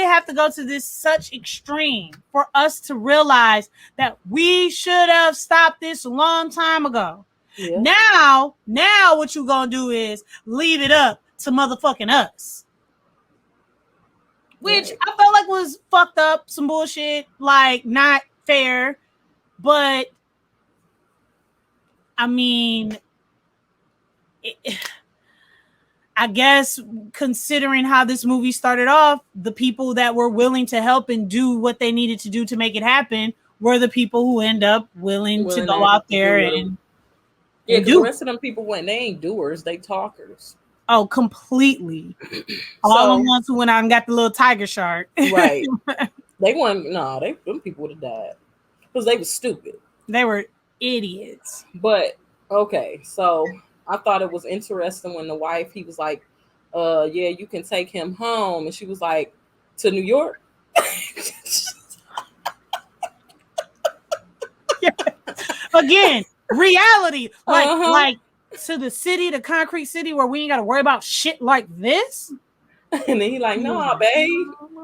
have to go to this such extreme for us to realize that we should have stopped this a long time ago? Yeah. Now what you gonna do is leave it up to motherfucking us. Which I felt like was fucked up, some bullshit, like not fair. But I mean, I guess considering how this movie started off, the people that were willing to help and do what they needed to do to make it happen were the people who end up willing to go out there and do. The rest of them people they ain't doers, they talkers. Oh, completely. All the ones who went out and got the little tiger shark. Right. Them people would have died because they were stupid. They were idiots. But okay, so I thought it was interesting when the wife, he was like, yeah, you can take him home. And she was like, to New York? Again, reality. Like to the city, the concrete city where we ain't got to worry about shit like this. And then he like, no, babe.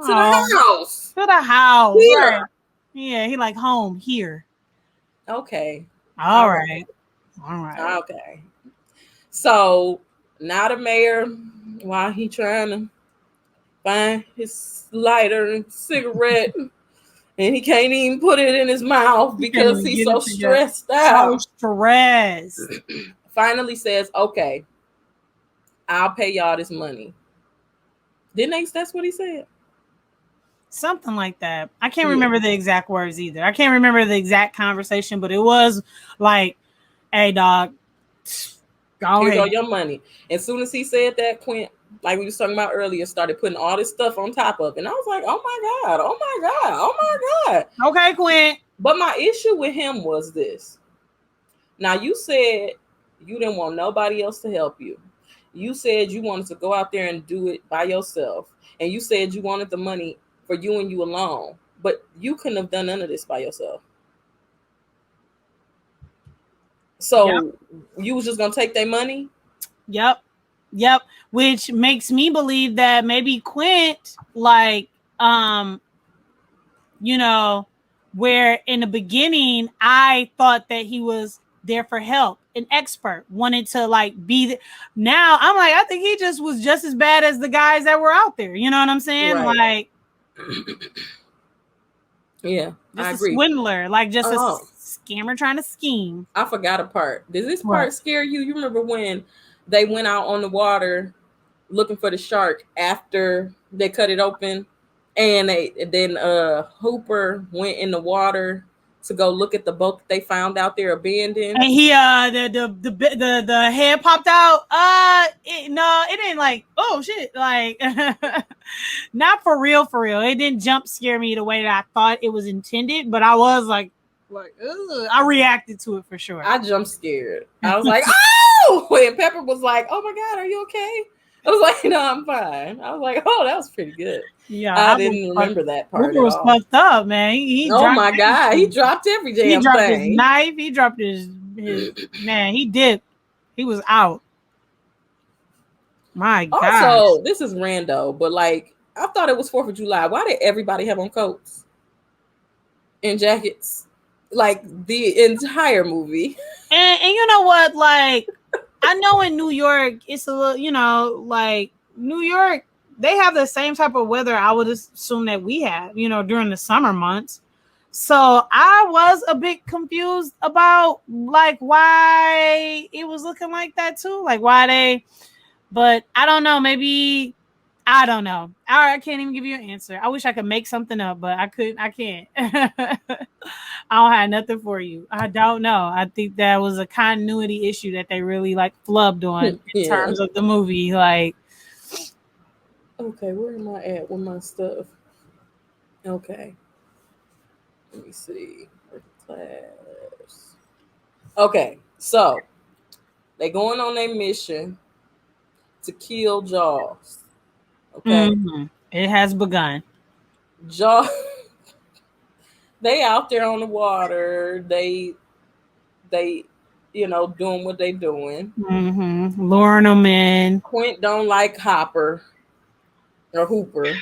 To the house. To the house. Here. Right. Yeah, he like home here. Okay. All right. Okay. So now the mayor, while he trying to find his lighter and cigarette, and he can't even put it in his mouth because he's so stressed out. So stressed. Finally says, okay, I'll pay y'all this money. That's what he said? Something like that. I can't remember the exact words either. I can't remember the exact conversation, but it was like, hey, dog, Here go your money. As soon as he said that, Quint, like we was talking about earlier, started putting all this stuff on top of it. And I was like, oh my God. Okay, Quint. But my issue with him was this. Now, you said you didn't want nobody else to help you. You said you wanted to go out there and do it by yourself. And you said you wanted the money for you and you alone. But you couldn't have done none of this by yourself. So you was just going to take their money? Yep. Which makes me believe that maybe Quint, like, where in the beginning I thought that he was there for help an expert, wanted to like be now I'm like, I think he just was just as bad as the guys that were out there. You know what I'm saying? Right. Like Yeah, I just a agree. swindler, like just a Oh, scammer trying to scheme. I forgot a part. Does this What? part scare you? You remember when they went out on the water looking for the shark after they cut it open, and then Hooper went in the water to go look at the boat that they found out there abandoned. And he the head popped out. No, it didn't like, oh shit, like not for real, for real. It didn't jump scare me the way that I thought it was intended, but I was like ugh. I reacted to it for sure. I jump scared. I was like, oh! And Pepper was like, oh my God, are you okay? I was like, no, I'm fine. I was like, oh, that was pretty good. Yeah, I I was didn't remember that part Hooper at was all. fucked up, man. He Oh dropped my God, he everything. dropped every He damn dropped his thing. knife. He dropped his man. He dipped. He was out. My gosh. Also, this is rando, but like, I thought it was 4th of July. Why did everybody have on coats and jackets? Like the entire movie. And you know what? Like, I know in New York, it's a little, like New York, they have the same type of weather I would assume that we have, during the summer months. So I was a bit confused about like why it was looking like that too. Like but I don't know. Maybe I don't know. I can't even give you an answer. I wish I could make something up, but I couldn't. I can't. I don't have nothing for you. I don't know. I think that was a continuity issue that they really like flubbed on in Yeah. terms of the movie. Like, Okay, where am I at with my stuff? Okay. Let me see. Class. Okay, so they going on their mission to kill Jaws. Okay. it has begun. Jaws they out there on the water. They doing what they doing. Luring them in. Quint don't like Hopper or Hooper.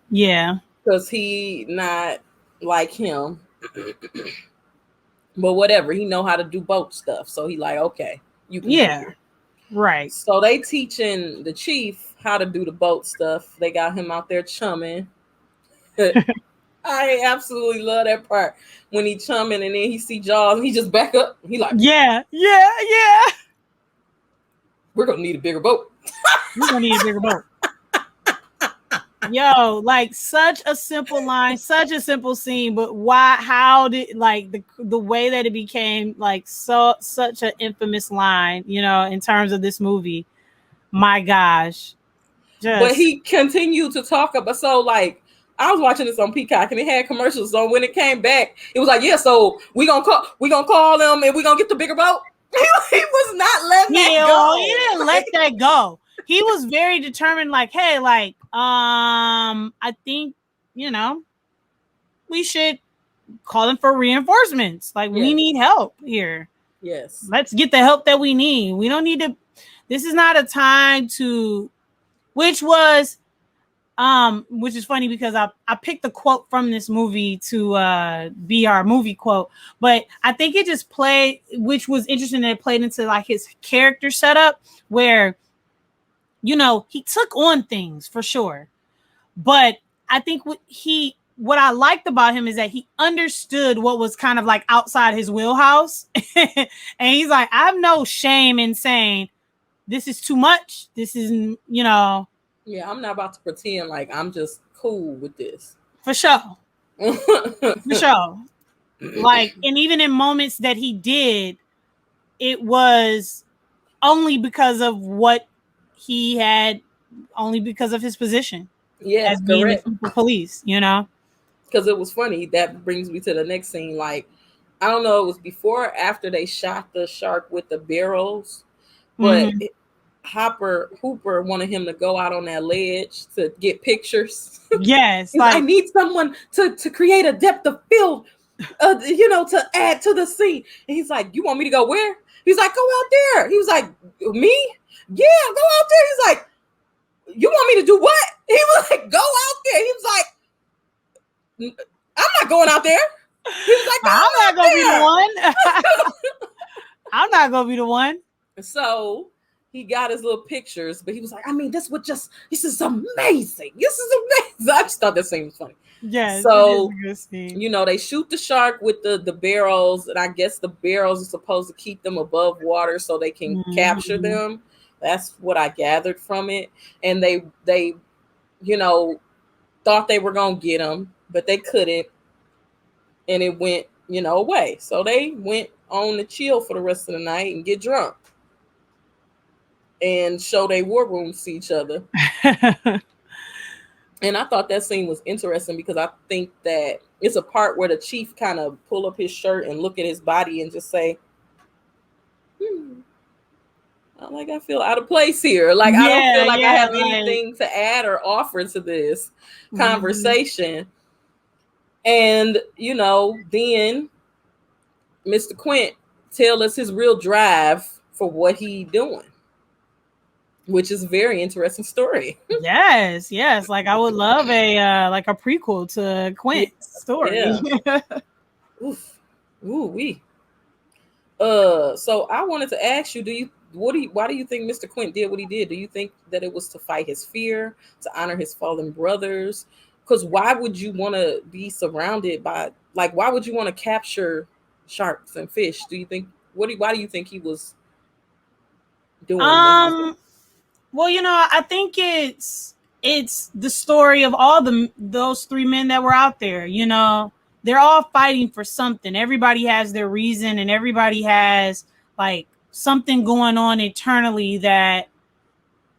Yeah. Because he not like him. But whatever, he know how to do boat stuff. So he like, okay, you can be here. Right. So they teaching the chief how to do the boat stuff. They got him out there chumming. I absolutely love that part when he chumming and then he see Jaws and he just back up. He like, yeah. We're gonna need a bigger boat. We're gonna need a bigger boat. Yo, like such a simple line, such a simple scene, but how did like the way that it became like such an infamous line, in terms of this movie. My gosh. But he continued to talk about, so like I was watching this on Peacock and it had commercials. So when it came back, it was like, yeah, so we gonna call them and we gonna get the bigger boat. He was not letting that go. He didn't let that go. He was very determined, like, hey, like, I think, we should call them for reinforcements. Like, we need help here. Yes. Let's get the help that we need. We don't need to, this is not a time to, which is funny because I picked a quote from this movie to be our movie quote, but I think it just played, which was interesting that it played into like his character setup where, he took on things for sure, but I think what I liked about him is that he understood what was kind of like outside his wheelhouse. And he's like, I have no shame in saying this is too much. This is, yeah, I'm not about to pretend like I'm just cool with this. For sure. For sure. Like, and even in moments that he did, it was only because of what he had, only because of his position. Yeah, as being correct. The police, Because it was funny. That brings me to the next scene. Like, I don't know, it was before or after they shot the shark with the barrels, but Hooper wanted him to go out on that ledge to get pictures. Yes. Like, I need someone to create a depth of field, to add to the scene. And he's like, you want me to go where? He's like, go out there. He was like, me? Yeah, go out there. He's like, you want me to do what? He was like, go out there. He was like, I'm not going out there. He was like, I'm not going to be the one. I'm not gonna be the one. So he got his little pictures, but he was like, I mean, this is amazing. This is amazing. I just thought that scene was funny. Yes, it is So, a good scene. they shoot the shark with the barrels, and I guess the barrels are supposed to keep them above water so they can capture Mhm. them. That's what I gathered from it. And they you know thought they were gonna get them, but they couldn't, and it went away. So they went on to chill for the rest of the night and get drunk and show their war wounds to each other. And I thought that scene was interesting because I think that it's a part where the chief kind of pull up his shirt and look at his body and just say, hmm, I feel out of place here. Like, I don't Yeah, feel like I yeah, have like anything to add or offer to this mhm. conversation. And, then Mr. Quint tell us his real drive for what he doing, which is a very interesting story. Yes, yes. Like I would love a like a prequel to Yeah, Quint's story. yeah. Oof. Ooh, we. So I wanted to ask you, why do you think Mr. Quint did what he did? Do you think that it was to fight his fear, to honor his fallen brothers? Because why would you want to be surrounded by, like, why would you want to capture sharks and fish? Do you think why do you think he was doing what he was doing? um well, I think it's the story of all those three men that were out there, They're all fighting for something. Everybody has their reason and everybody has like something going on internally that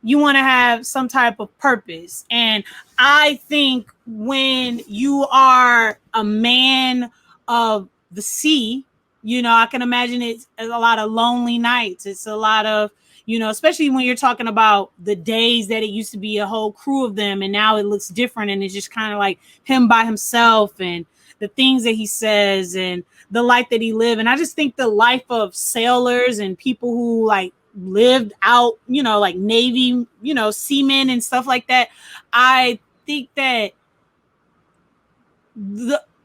you want to have some type of purpose. And I think when you are a man of the sea, I can imagine it's a lot of lonely nights. It's a lot of, especially when you're talking about the days that it used to be a whole crew of them and now it looks different and it's just kind of like him by himself and the things that he says and the life that he lived. And I just think the life of sailors and people who like lived out, like Navy, seamen and stuff like that. I think that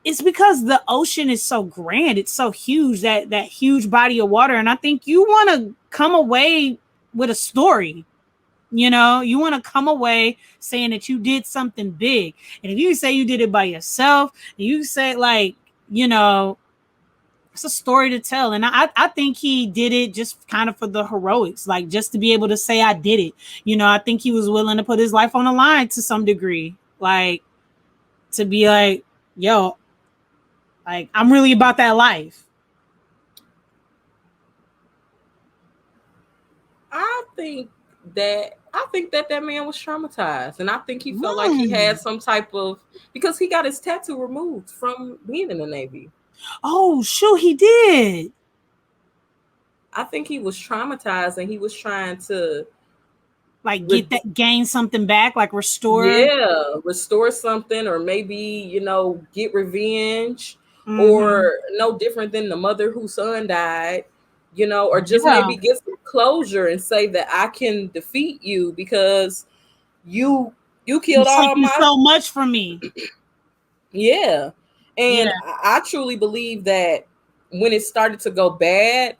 it's because the ocean is so grand, it's so huge, that huge body of water, and I think you want to come away with a story. You want to come away saying that you did something big, and if you say you did it by yourself, and you say like, it's a story to tell. And I think he did it just kind of for the heroics, like just to be able to say I did it. I think he was willing to put his life on the line to some degree, like to be like, yo, like I'm really about that life. I think that man was traumatized, and I think he felt like he had Mm. some type of, because he got his tattoo removed from being in the Navy. Oh, shoot, he did. I think he was traumatized, and he was trying to, Like re- get that, gain something back, like restore. yeah, restore something, or maybe get revenge, Mm-hmm. or no different than the mother whose son died, or just Yeah. maybe get some closure and say that I can defeat you because you you You've killed all taken my. so much from me. Yeah. Yeah. And I truly believe that when it started to go bad,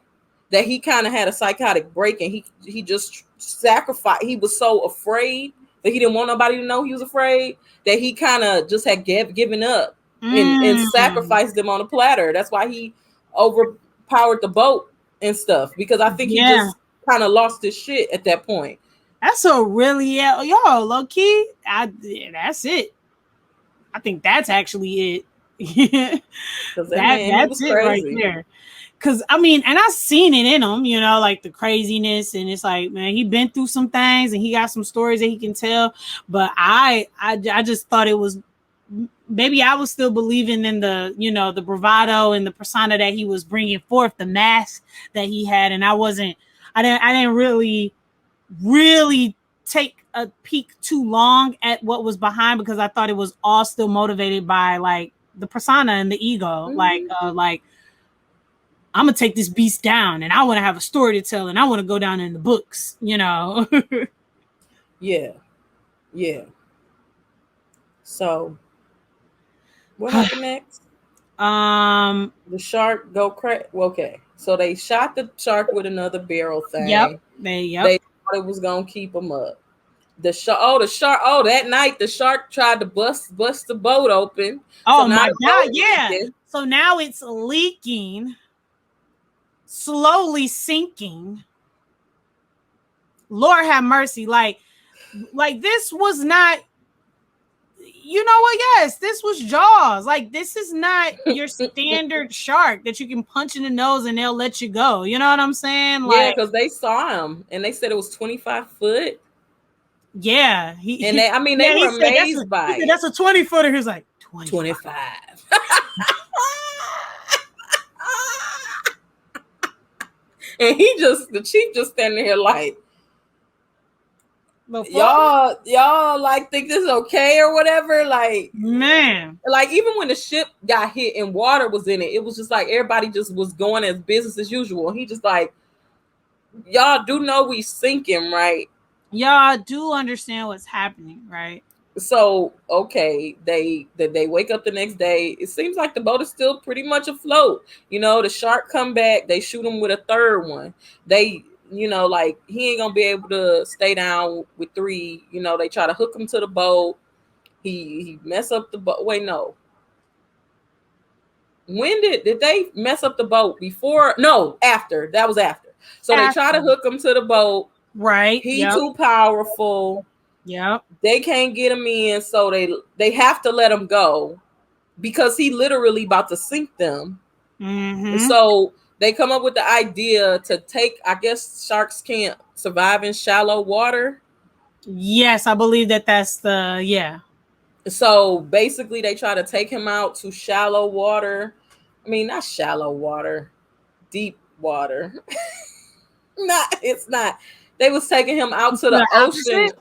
that he kind of had a psychotic break, and he just sacrificed. He was so afraid that he didn't want nobody to know he was afraid, that he kind of just had given up and Mm. sacrificed them on a platter. That's why he overpowered the boat and stuff, because I think he Yeah. just kind of lost his shit at that point. That's a really, yo, low key. That's it. I think that's actually it. Because that that man, he that's was it right crazy. there. Cause I mean, and I've seen it in him, like the craziness, and it's like, man, he been through some things, and he got some stories that he can tell. But I just thought it was, maybe I was still believing in the bravado and the persona that he was bringing forth, the mask that he had, and I didn't really take a peek too long at what was behind, because I thought it was all still motivated by like the persona and the ego, Mhm. like I'm gonna take this beast down, and I want to have a story to tell, and I want to go down in the books. Yeah, yeah. So what happened next? um, The shark go crack. Okay. So they shot the shark with another barrel Yep. thing. Yep. They thought it was gonna keep them up. The shark. That night the shark tried to bust the boat open. So Oh now my the God. boat Yeah. leaking. So now it's leaking, slowly sinking. Lord have mercy. Like this was not, you know what? Yes, this was Jaws. Like, this is not your standard shark that you can punch in the nose and they'll let you go. You know what I'm saying? Yeah, Like, because they saw him and they said it was 25 foot. yeah, And they, I mean, they yeah, were amazed by he said it. that's a 20-footer. He was like 25. 25. And the chief just standing here like, The fuck, y'all like think this is okay or whatever. man. Like even when the ship got hit and water was in it, it was just like everybody just was going as business as usual. He just like, y'all do know we sinking, right? Y'all do understand what's happening, right? So okay, they wake up the next day. It seems like the boat is still pretty much afloat. The shark come back. They shoot him with a third one. They, like he ain't gonna be able to stay down with three. They try to hook him to the boat. He mess up the boat. Wait, no. When did they mess up the boat? Before? No, after. That was after. So they try to After. hook him to the boat. Right. He Yep. too powerful. Yep. They can't get him in, so they have to let him go because he literally about to sink them. Mm-hmm. So they come up with the idea to take, I guess sharks can't survive in shallow water. Yes, I believe that's the, yeah. So basically they try to take him out to shallow water. I mean, not shallow water, deep water. It's not. They was taking him out to the The ocean. opposite?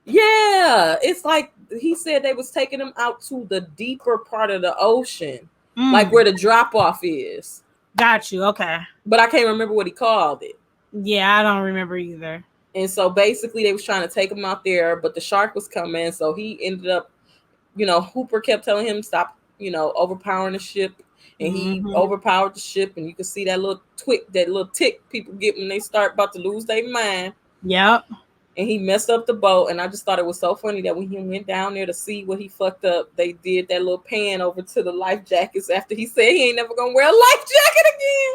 Yeah, it's like he said they was taking him out to the deeper part of the ocean, like where the drop off is. Got you. Okay. But I can't remember what he called it. Yeah, I don't remember either. And so basically they was trying to take him out there, but the shark was coming, so he ended up, Hooper kept telling him stop, overpowering the ship, and he overpowered the ship, and you could see that little tick people get when they start about to lose their mind. Yep. And he messed up the boat, and I just thought it was so funny that when he went down there to see what he fucked up, they did that little pan over to the life jackets after he said he ain't never gonna wear a life jacket again.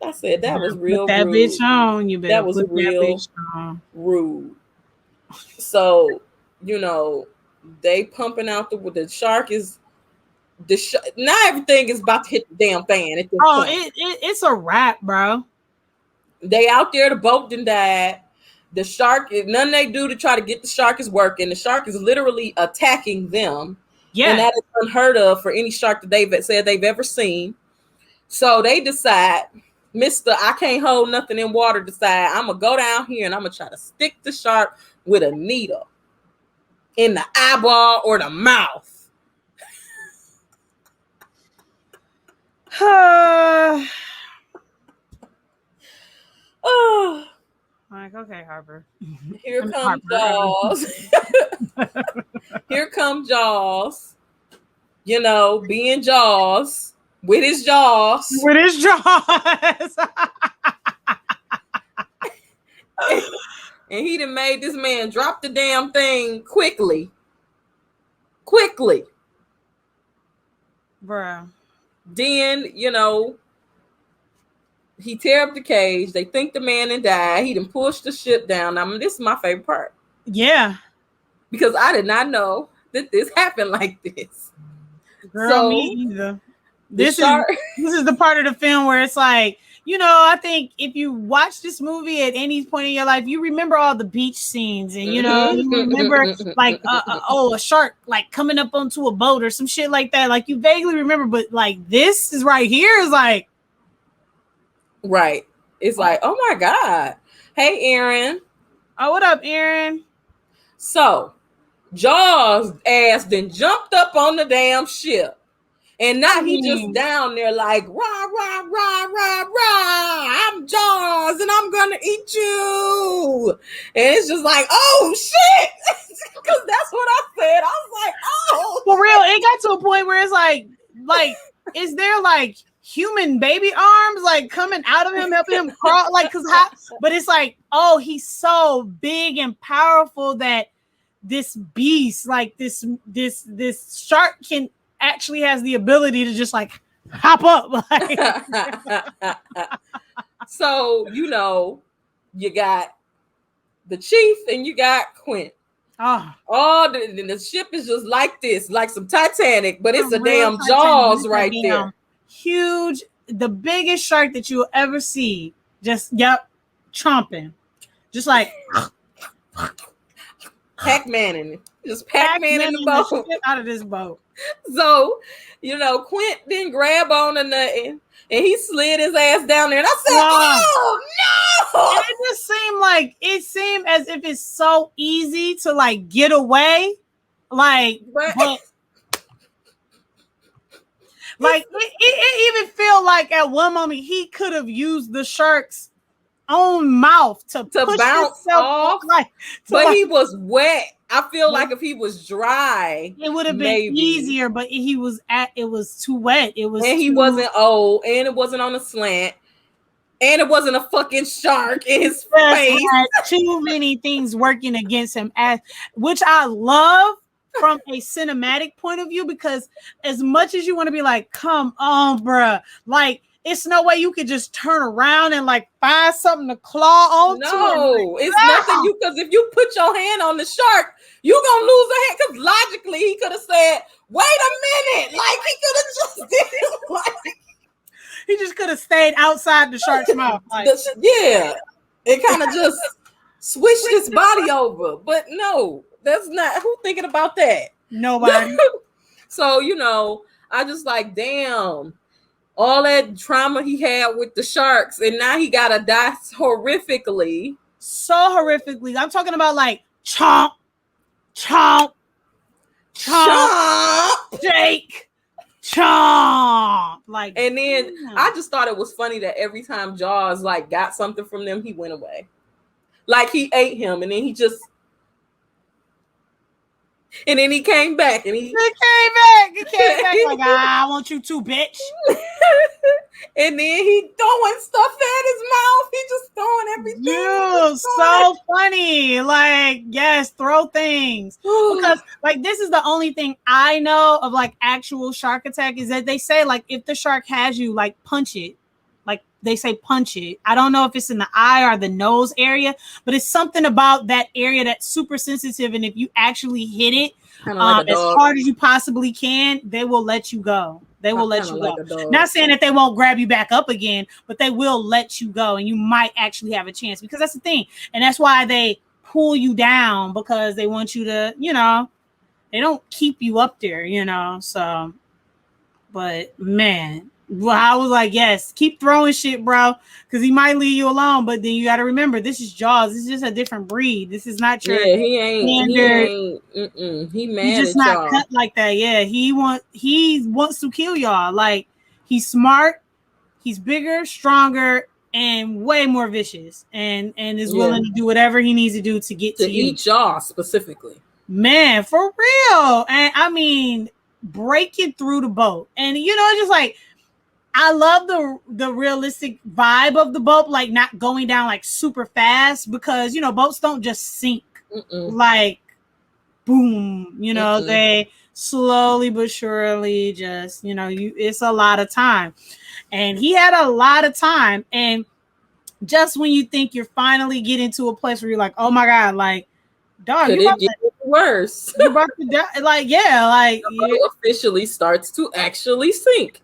I said that was real put that rude. bitch on. You better That was put real that bitch on. rude. So, they pumping out the shark is now everything is about to hit the damn fan at this point. It's a wrap, bro. They out there, the boat done died. The shark, none they do to try to get the shark is working. The shark is literally attacking them. Yeah. And that is unheard of for any shark that they've said they've ever seen. So they decide, Mr. I can't hold nothing in water, decide I'm going to go down here and I'm going to try to stick the shark with a needle in the eyeball or the mouth. Oh. Like, okay, Harper. Here comes Jaws. Here comes Jaws. Being Jaws with his jaws. With his jaws. And he done made this man drop the damn thing quickly. Quickly. Bruh. Then, he tear up the cage. They think the man and died. He done pushed the ship down. I mean, this is my favorite part. Yeah. Because I did not know that this happened like this. Girl, me either. This is the part of the film where it's like, I think if you watch this movie at any point in your life, you remember all the beach scenes, and you remember like a shark like coming up onto a boat or some shit like that. Like you vaguely remember, but like this is right here is like, right. It's like, oh my God. Hey, Aaron. Oh, what up, Aaron? So Jaws ass then jumped up on the damn ship. And now he just down there like, rah, rah, rah, rah, rah. I'm Jaws and I'm going to eat you. And it's just like, oh, shit. Because that's what I said. I was like, oh. For real, it got to a point where it's like, is there like human baby arms like coming out of him, helping him crawl. Like, cause how? But it's like, oh, he's so big and powerful that this beast, like this shark, can actually has the ability to just like hop up. Like, So, you got the chief and you got Quint. Oh, the ship is just like this, like some Titanic, but it's a damn Jaws right there. Huge, the biggest shark that you'll ever see. Just, chomping. Just like Pac-Man in it. Just Pac-Man in the boat. Out of this boat. So, Quint didn't grab on or nothing. And he slid his ass down there. And I said, oh, no! And it seemed as if it's so easy to, like, get away. Like, but like, it even feel like at one moment he could have used the shark's own mouth to push bounce off. But he was wet. I feel like if he was dry, it would have been easier, but it was too wet. He wasn't old, and it wasn't on a slant, and it wasn't a fucking shark in his face. Had too many things working against him, which I love from a cinematic point of view, because as much as you want to be like, come on, bruh, like, it's no way you could just turn around and like find something to claw onto. No, it's nothing. Because if you put your hand on the shark, you gonna lose a hand. Because logically, he could have said, "Wait a minute!" Like he could have just did it. Like, he just could have stayed outside the shark's mouth. Like, it kind of just switched his body over. But no, that's not. Who thinking about that? Nobody. So I just like, damn. All that trauma he had with the sharks, and now he gotta die horrifically. So horrifically. I'm talking about like chomp, chomp, chomp, shake, chomp. Like, and then I just thought it was funny that every time Jaws like got something from them, he went away. Like he ate him, and then he just. And then he came back, and he came back like, I want you too, bitch. And then he throwing stuff at his mouth. He just throwing everything. Dude, so funny. Like, yes, throw things. Because like this is the only thing I know of like actual shark attack, is that they say like if the shark has you, like punch it. Like they say punch it. I don't know if it's in the eye or the nose area, but it's something about that area that's super sensitive. And if you actually hit it like as hard as you possibly can, they will let you go. They will let you go. Not saying that they won't grab you back up again, but they will let you go, and you might actually have a chance, because that's the thing. And that's why they pull you down, because they want you to, they don't keep you up there, so. But man, well, I was like, yes, keep throwing shit, bro, because he might leave you alone. But then you got to remember, this is Jaws. This is just a different breed. This is not your standard. He mad. He's just not cut like that. Yeah, he wants to kill y'all. Like, he's smart, he's bigger, stronger, and way more vicious, and is willing to do whatever he needs to do to get to eat y'all specifically. Man, for real. And I mean, breaking through the boat, and just like. I love the realistic vibe of the boat, like not going down like super fast, because boats don't just sink like boom. They slowly but surely just it's a lot of time, and he had a lot of time. And just when you think you're finally getting to a place where you're like, oh my god, like dog, could it get worse? You're about to die. Like the boat officially starts to actually sink.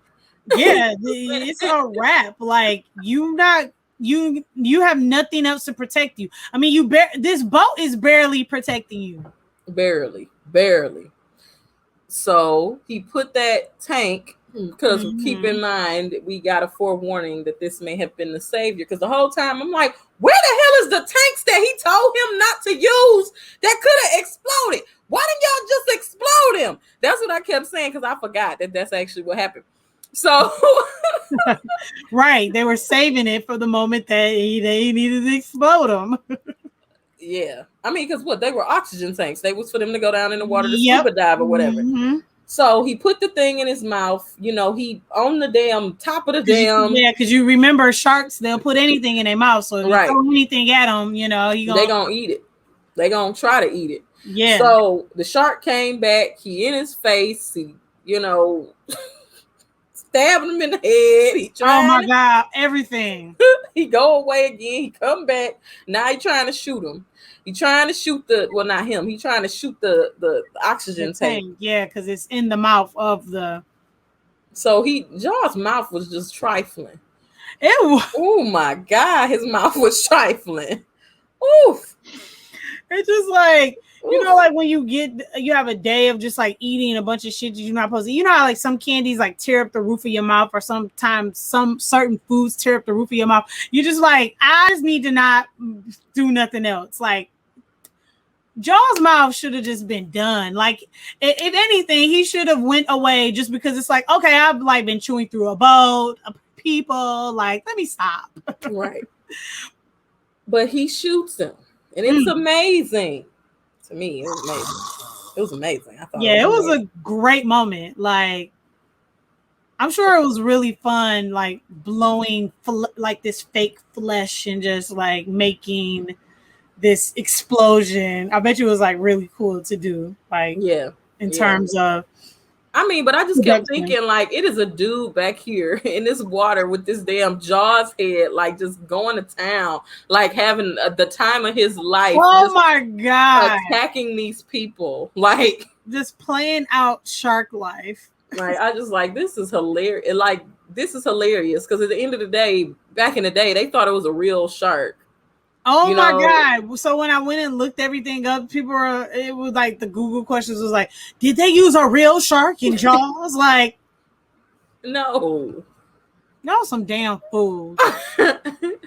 Yeah, it's a wrap. Like you have nothing else to protect you. I mean, this boat is barely protecting you. Barely. So he put that tank, because keep in mind we got a forewarning that this may have been the savior. Because the whole time I'm like, where the hell is the tanks that he told him not to use that could have exploded? Why didn't y'all just explode him? That's what I kept saying, because I forgot that that's actually what happened. So right, they were saving it for the moment that they needed to explode them. Yeah, I mean, because they were oxygen tanks. They was for them to go down in the water to scuba dive or whatever. So he put the thing in his mouth. He on the damn top of the dam. Yeah, because you remember sharks, they'll put anything in their mouth. So if you Right. throw anything at them, you They gonna gonna eat it. They gonna try to eat it. yeah. So the shark came back. He in his face. He, stabbing him in the head. He Oh my trying. God, everything. He go away again. He come back. Now he trying to shoot him. He trying to shoot not him. He trying to shoot the The oxygen tank. tank, yeah, because it's in the mouth of the. So Jaw's mouth was just trifling. It Oh my God, his mouth was trifling. Oof. It's just like, Oof. like when you have a day of just like eating a bunch of shit that you're not supposed to. You know how like some candies like tear up the roof of your mouth, or sometimes some certain foods tear up the roof of your mouth. You just like, I just need to not do nothing else. Like Jaw's mouth should have just been done. Like if anything, he should have went away just because it's like, okay, I've like been chewing through a boat, people, like, let me stop. Right. But he shoots him. And it's amazing. To me, it was amazing. It was amazing. I thought it was a great moment. Like, I'm sure it was really fun, like blowing like this fake flesh and just like making this explosion. I bet you it was like really cool to do. Like, in terms of. I mean, but I just kept thinking, like, it is a dude back here in this water with this damn Jaws head, like, just going to town, like, having the time of his life. Oh, my God. Attacking these people. Like, just playing out shark life. Like, I just like, this is hilarious. Like, this is hilarious because at the end of the day, back in the day, they thought it was a real shark. Oh my God. So when I went and looked everything up, it was like the Google questions was like, did they use a real shark in Jaws? Like, no. Y'all some damn fools. Hell,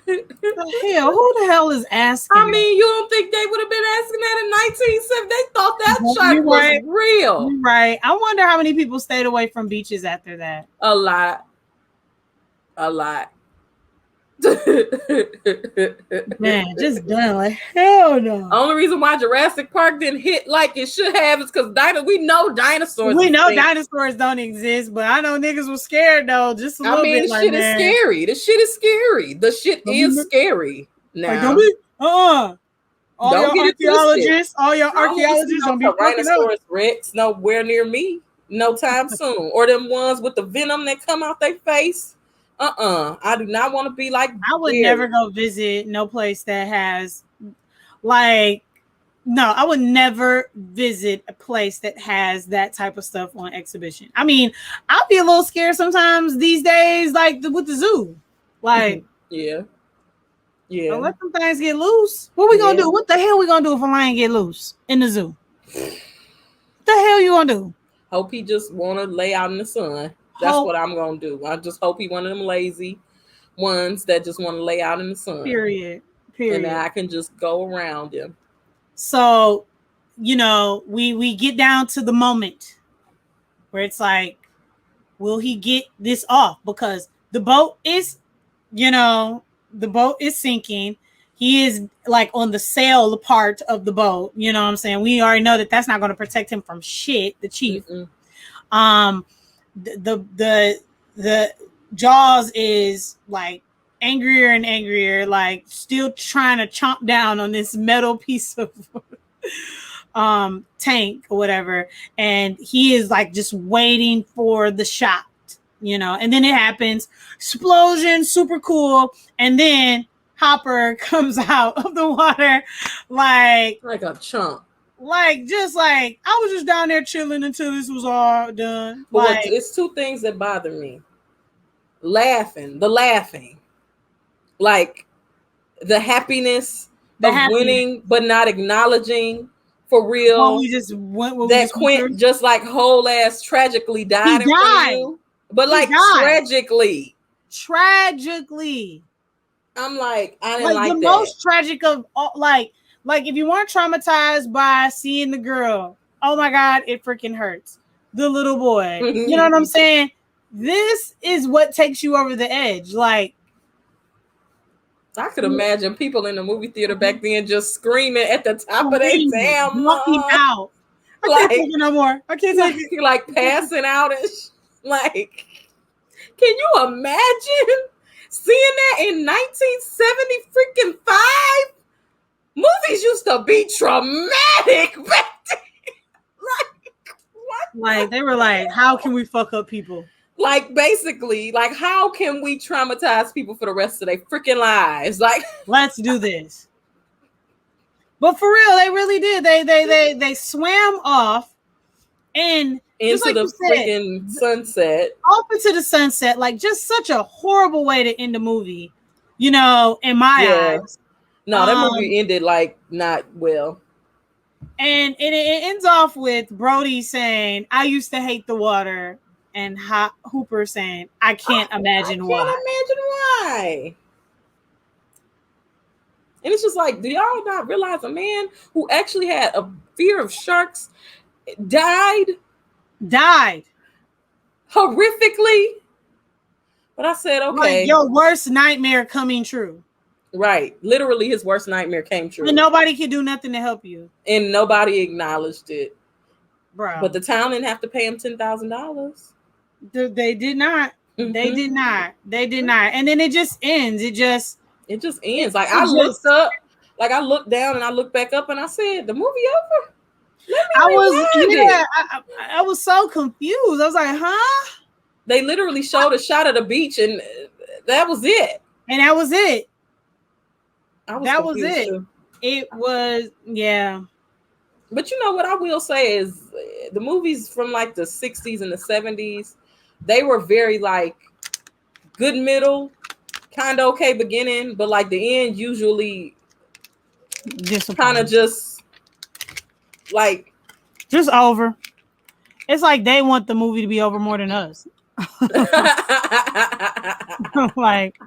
who the hell is asking? I mean, you don't think they would have been asking that in 1970? They thought that shark was real. You're right. I wonder how many people stayed away from beaches after that. A lot. Man, just done like hell no. Only reason why Jurassic Park didn't hit like it should have is because we know dinosaurs. We know dinosaurs don't exist, but I know niggas were scared though. Just a little bit. The shit is scary. The shit is scary. The shit is scary. Now, like, don't be. All your archaeologists don't be Tyrannosaurus Rex nowhere near me. No time soon. Or them ones with the venom that come out their face. I do not want to be like. I would never go visit no place that has like. No, I would never visit a place that has that type of stuff on exhibition. I mean, I'll be a little scared sometimes these days, like with the zoo. Like, yeah. Don't let them things get loose. What we gonna do? What the hell we gonna do if a lion get loose in the zoo? What the hell you gonna do? Hope he just want to lay out in the sun. That's what I'm gonna do. I just hope he one of them lazy ones that just want to lay out in the sun. Period. And then I can just go around him. So, we get down to the moment where it's like, will he get this off? Because the boat is, the boat is sinking. He is like on the sail part of the boat. You know what I'm saying? We already know that that's not going to protect him from shit. The chief. The Jaws is like angrier and angrier, like still trying to chomp down on this metal piece of tank or whatever, and he is like just waiting for the shot, and then it happens, explosion, super cool, and then Hopper comes out of the water like a chump. Like, just like, I was just down there chilling until this was all done. But it's two things that bother me. The laughing. Like, the happiness of winning, but not acknowledging for real. Quint just like whole ass tragically died in front of you. But like, tragically. I'm like, I didn't like the that. most tragic of all, like if you weren't traumatized by seeing the girl, oh my God, it freaking hurts. The little boy, you know what I'm saying? This is what takes you over the edge. Like, I could imagine people in the movie theater back then just screaming at the top of their damn walking out. I can't take like, it no more. I can't take it. like passing out and like, can you imagine seeing that in 1970 freaking 5? Movies used to be traumatic back then. Like, what? Like they were like, how can we fuck up people? Like, basically, like, how can we traumatize people for the rest of their freaking lives? Like, let's do this. But for real, they really did. They swam off and just into like the you said, freaking sunset. off into the sunset. Like just such a horrible way to end the movie, in my Yeah. eyes. No, that movie ended like not well. And it ends off with Brody saying, "I used to hate the water," and Hooper saying, "I can't imagine why." Imagine why. And it's just like, do y'all not realize a man who actually had a fear of sharks died horrifically? But I said, okay. Like your worst nightmare coming true. Right. Literally his worst nightmare came true. And nobody could do nothing to help you. And nobody acknowledged it. Bro. But the town didn't have to pay him $10,000. They did not. Mm-hmm. They did not. And then it just ends. It just ends. Like I looked up, like I looked down and I looked back up and I said, the movie over? I was so confused. I was like, huh? They literally showed a shot of the beach and that was it. And that was it. That was it. Too. It was, yeah. But you know what I will say is the movies from like the 60s and the 70s, they were very like good middle, kind of okay beginning, but like the end usually kind of just like just over. It's like they want the movie to be over more than us. Like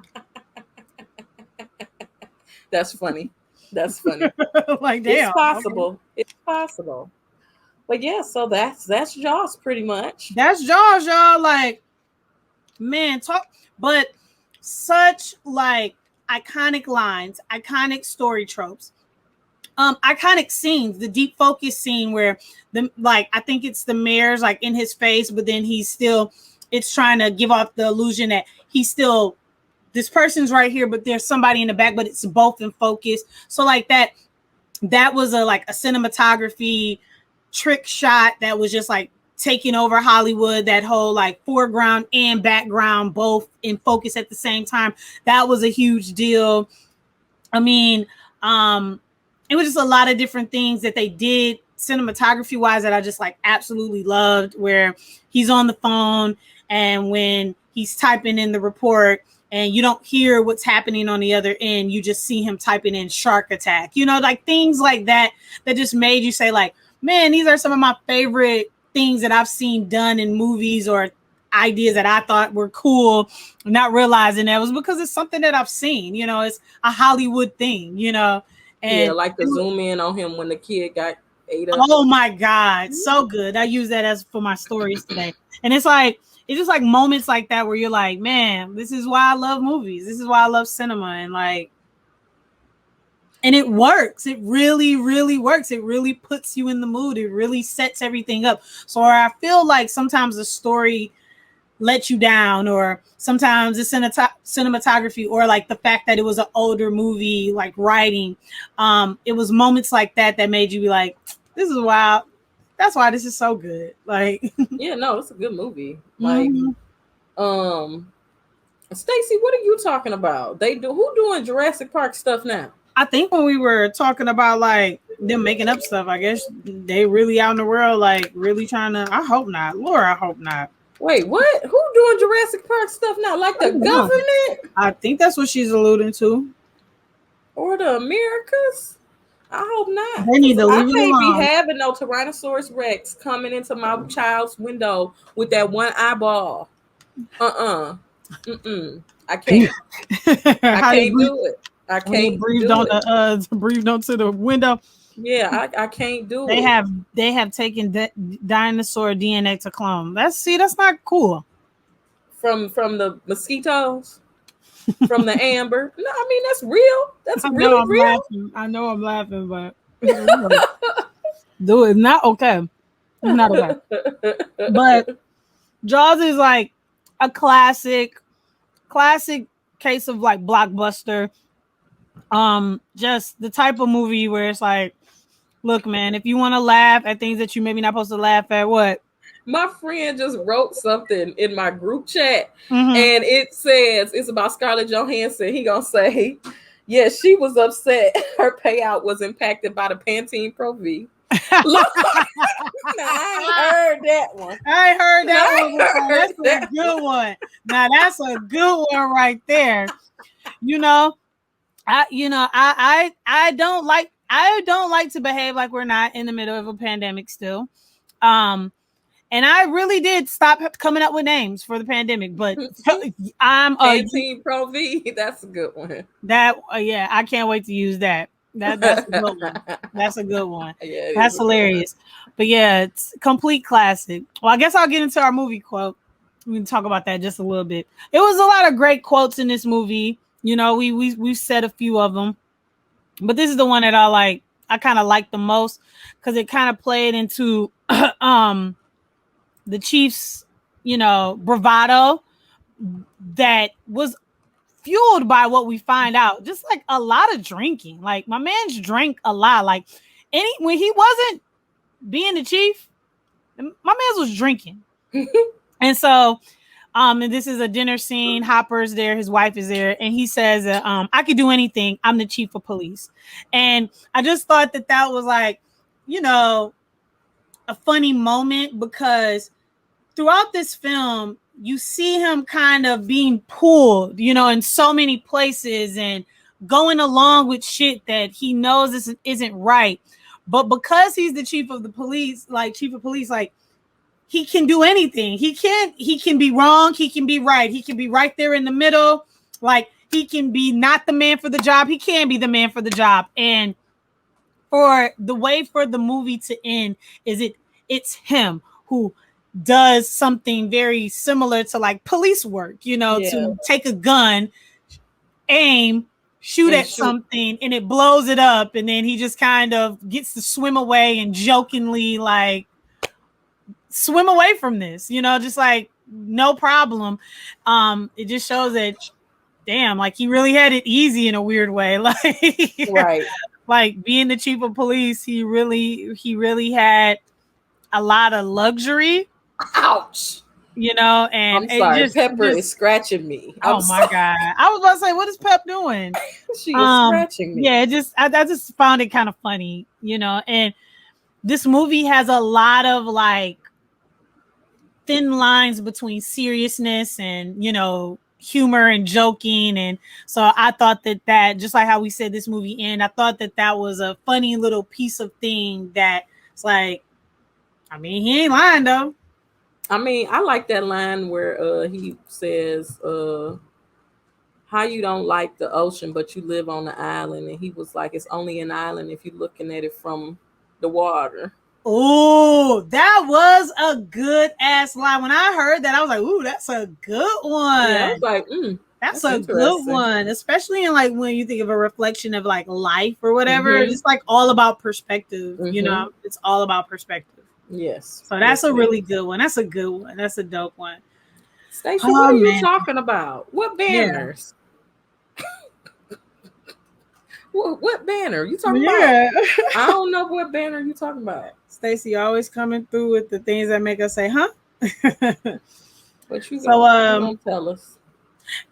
that's funny. That's funny. Like damn. It's possible. Okay. It's possible. But yeah, so that's Jaws pretty much. That's Jaws, y'all. Like, man, but such like iconic lines, iconic story tropes, iconic scenes. The deep focus scene where I think it's the mayor's like in his face, but then it's trying to give off the illusion that he's still. This person's right here, but there's somebody in the back, but it's both in focus. So like that was a cinematography trick shot that was just like taking over Hollywood. That whole like foreground and background both in focus at the same time. That was a huge deal. I mean, it was just a lot of different things that they did cinematography wise that I just like absolutely loved, where he's on the phone and when he's typing in the report, and you don't hear what's happening on the other end. You just see him typing in shark attack, like things like that just made you say like, man, these are some of my favorite things that I've seen done in movies or ideas that I thought were cool, not realizing that was because it's something that I've seen, it's a Hollywood thing, and yeah, like the zoom in on him when the kid got ate up. Oh my God. So good. I use that as for my stories today. And it's just like moments like that where you're like, man, this is why I love movies. This is why I love cinema. And it works. It really, really works. It really puts you in the mood. It really sets everything up. So I feel like sometimes the story lets you down, or sometimes the cinematography, or like the fact that it was an older movie, like writing. It was moments like that made you be like, this is wild. That's why this is so good. Like, yeah, no, it's a good movie. Like, Stacey, what are you talking about? Who doing Jurassic Park stuff now? I think when we were talking about like them making up stuff, I guess they really out in the world, like really trying to. I hope not, Laura. I hope not. Wait, what? Who doing Jurassic Park stuff now? Like the government? I think that's what she's alluding to. Or the Americas? I hope not. They need to leave it alone. I can't be having no Tyrannosaurus Rex coming into my child's window with that one eyeball. I can't. I can't do it. I can't breathe onto the window. Yeah, I can't do it. They have taken dinosaur DNA to clone. That's not cool. From the mosquitoes. From the amber. No, I mean that's real. That's really real. I know I'm laughing, but dude, it's not okay. Not a fan. But Jaws is like a classic case of like blockbuster. Just the type of movie where it's like, look, man, if you want to laugh at things that you maybe not supposed to laugh at, what? My friend just wrote something in my group chat, Mm-hmm. and it says it's about Scarlett Johansson. He gonna say, "Yeah, she was upset. Her payout was impacted by the Pantene Pro V." Look, I ain't heard that one. I ain't heard that I one ain't before. heard That's a that one. good one. Now that's a good one right there. You know, I don't like to behave like we're not in the middle of a pandemic still. Um, and I really did stop coming up with names for the pandemic, but I'm Pantene Pro V. That's a good one. that yeah, I can't wait to use that. That's a good one. That's a good one. Yeah, it is That's a good one. hilarious. But yeah, it's complete classic. Well, I guess I'll get into our movie quote. We can talk about that just a little bit. It was a lot of great quotes in this movie. You know, we've said a few of them, but this is the one that I kind of like the most because it kind of played into the Chiefs, bravado that was fueled by what we find out. Just like a lot of drinking. Like my man's drank a lot. Like when he wasn't being the chief, my man's was drinking. And so and this is a dinner scene. Hopper's there, his wife is there, and he says, I could do anything. I'm the chief of police. And I just thought that was like, a funny moment because throughout this film, you see him kind of being pulled, in so many places and going along with shit that he knows isn't right. But because he's the chief of police, like he can do anything. He can be wrong. He can be right. He can be right there in the middle. Like he can be not the man for the job. He can be the man for the job. And for the way for the movie to end is it's him who does something very similar to like police work, to take a gun, aim, shoot And at shoot. something, and it blows it up, and then he just kind of gets to swim away and jokingly like swim away from this, just like no problem. It just shows that damn, like he really had it easy in a weird way. Like Right. like being the chief of police, he really had a lot of luxury, Ouch. and I'm it sorry. just Pepper is scratching me. I'm oh my sorry. god, I was about to say, what is Pep doing? She is scratching me. Yeah, I just found it kind of funny, and this movie has a lot of like thin lines between seriousness and humor and joking. And so I thought that just like how we said this movie end, I thought that was a funny little piece of thing that it's like, I mean, he ain't lying though. I mean, I like that line where he says, how you don't like the ocean but you live on the island, and he was like, it's only an island if you're looking at it from the water. Oh, that was a good ass line. When I heard that, I was like, ooh, that's a good one. Yeah, I was like, that's a good one, especially in like when you think of a reflection of like life or whatever. It's like all about perspective, it's all about perspective. Yes. So that's a really good one. That's a good one. That's a dope one. Stacey, what are you talking about? What banners? Yeah. what banner you talking about? I don't know what banner you talking about. Stacey always coming through with the things that make us say, huh? What you gonna tell us?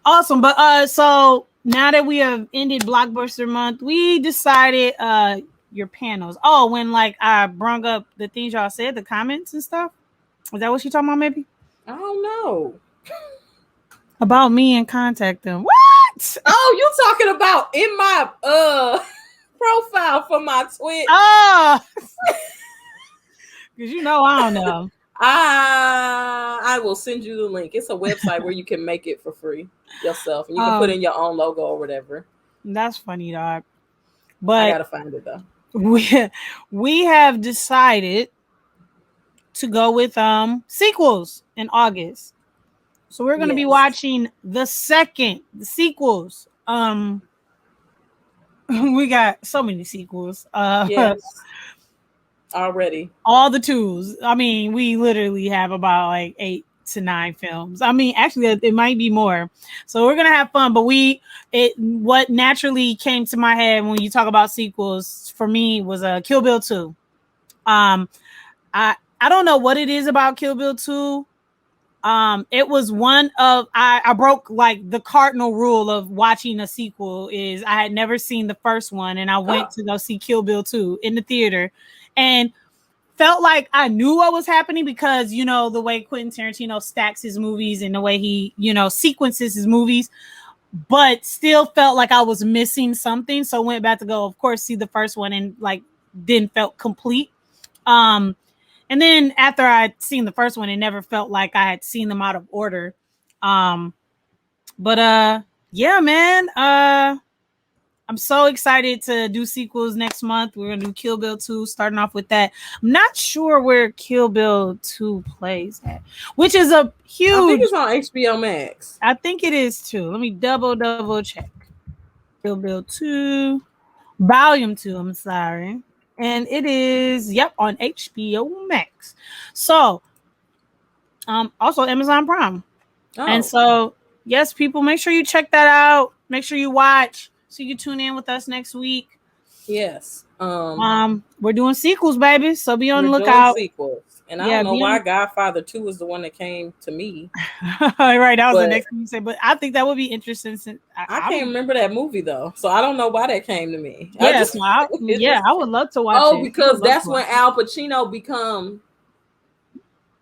Awesome. But so now that we have ended Blockbuster Month, we decided your panels. Oh, when like I brung up the things y'all said, the comments and stuff. Is that what you talking about? Maybe. I don't know. About me and contact them. What? Oh, you talking about in my profile for my Twitch? Oh, because I don't know. I will send you the link. It's a website where you can make it for free yourself, and you can put in your own logo or whatever. That's funny, dog. But I gotta find it though. We have decided to go with sequels in August. So we're going to be watching the sequels. We got so many sequels. Yes. already. All the twos. I mean, we literally have about like 8 to 9 films. I mean, actually, it might be more. So we're gonna have fun. But what naturally came to my head when you talk about sequels for me was a Kill Bill 2. Um, I don't know what it is about Kill Bill 2. It was one of I broke like the cardinal rule of watching a sequel is I had never seen the first one, and I Oh, went to go see Kill Bill 2 in the theater, and felt like I knew what was happening because, you know, the way Quentin Tarantino stacks his movies and the way he, you know, sequences his movies, but still felt like I was missing something. So went back to go, of course, see the first one and like then felt complete. Um, and then after I'd seen the first one, it never felt like I had seen them out of order. Um, but yeah, man. I'm so excited to do sequels next month. We're gonna do Kill Bill 2, starting off with that. I'm not sure where Kill Bill 2 plays at, which is a I think huge. it's on HBO Max. I think it is too. Let me double check. Kill Bill 2, Volume 2. I'm sorry, and it is on HBO Max. So, also Amazon Prime, and Oh, so yes, people, make sure you check that out. Make sure you watch so you can tune in with us next week. yes. We're doing sequels, baby. So be on We're the doing lookout. sequels, and I Yeah, don't know be why on. Godfather 2 is the one that came to me, Right, that was the but next thing you said. But I think that would be interesting. Since I can't remember that movie though, so I don't know why that came to me. I yeah, just so I it yeah, just I would love to watch oh it. I would because love to that's when watch it. Al Pacino become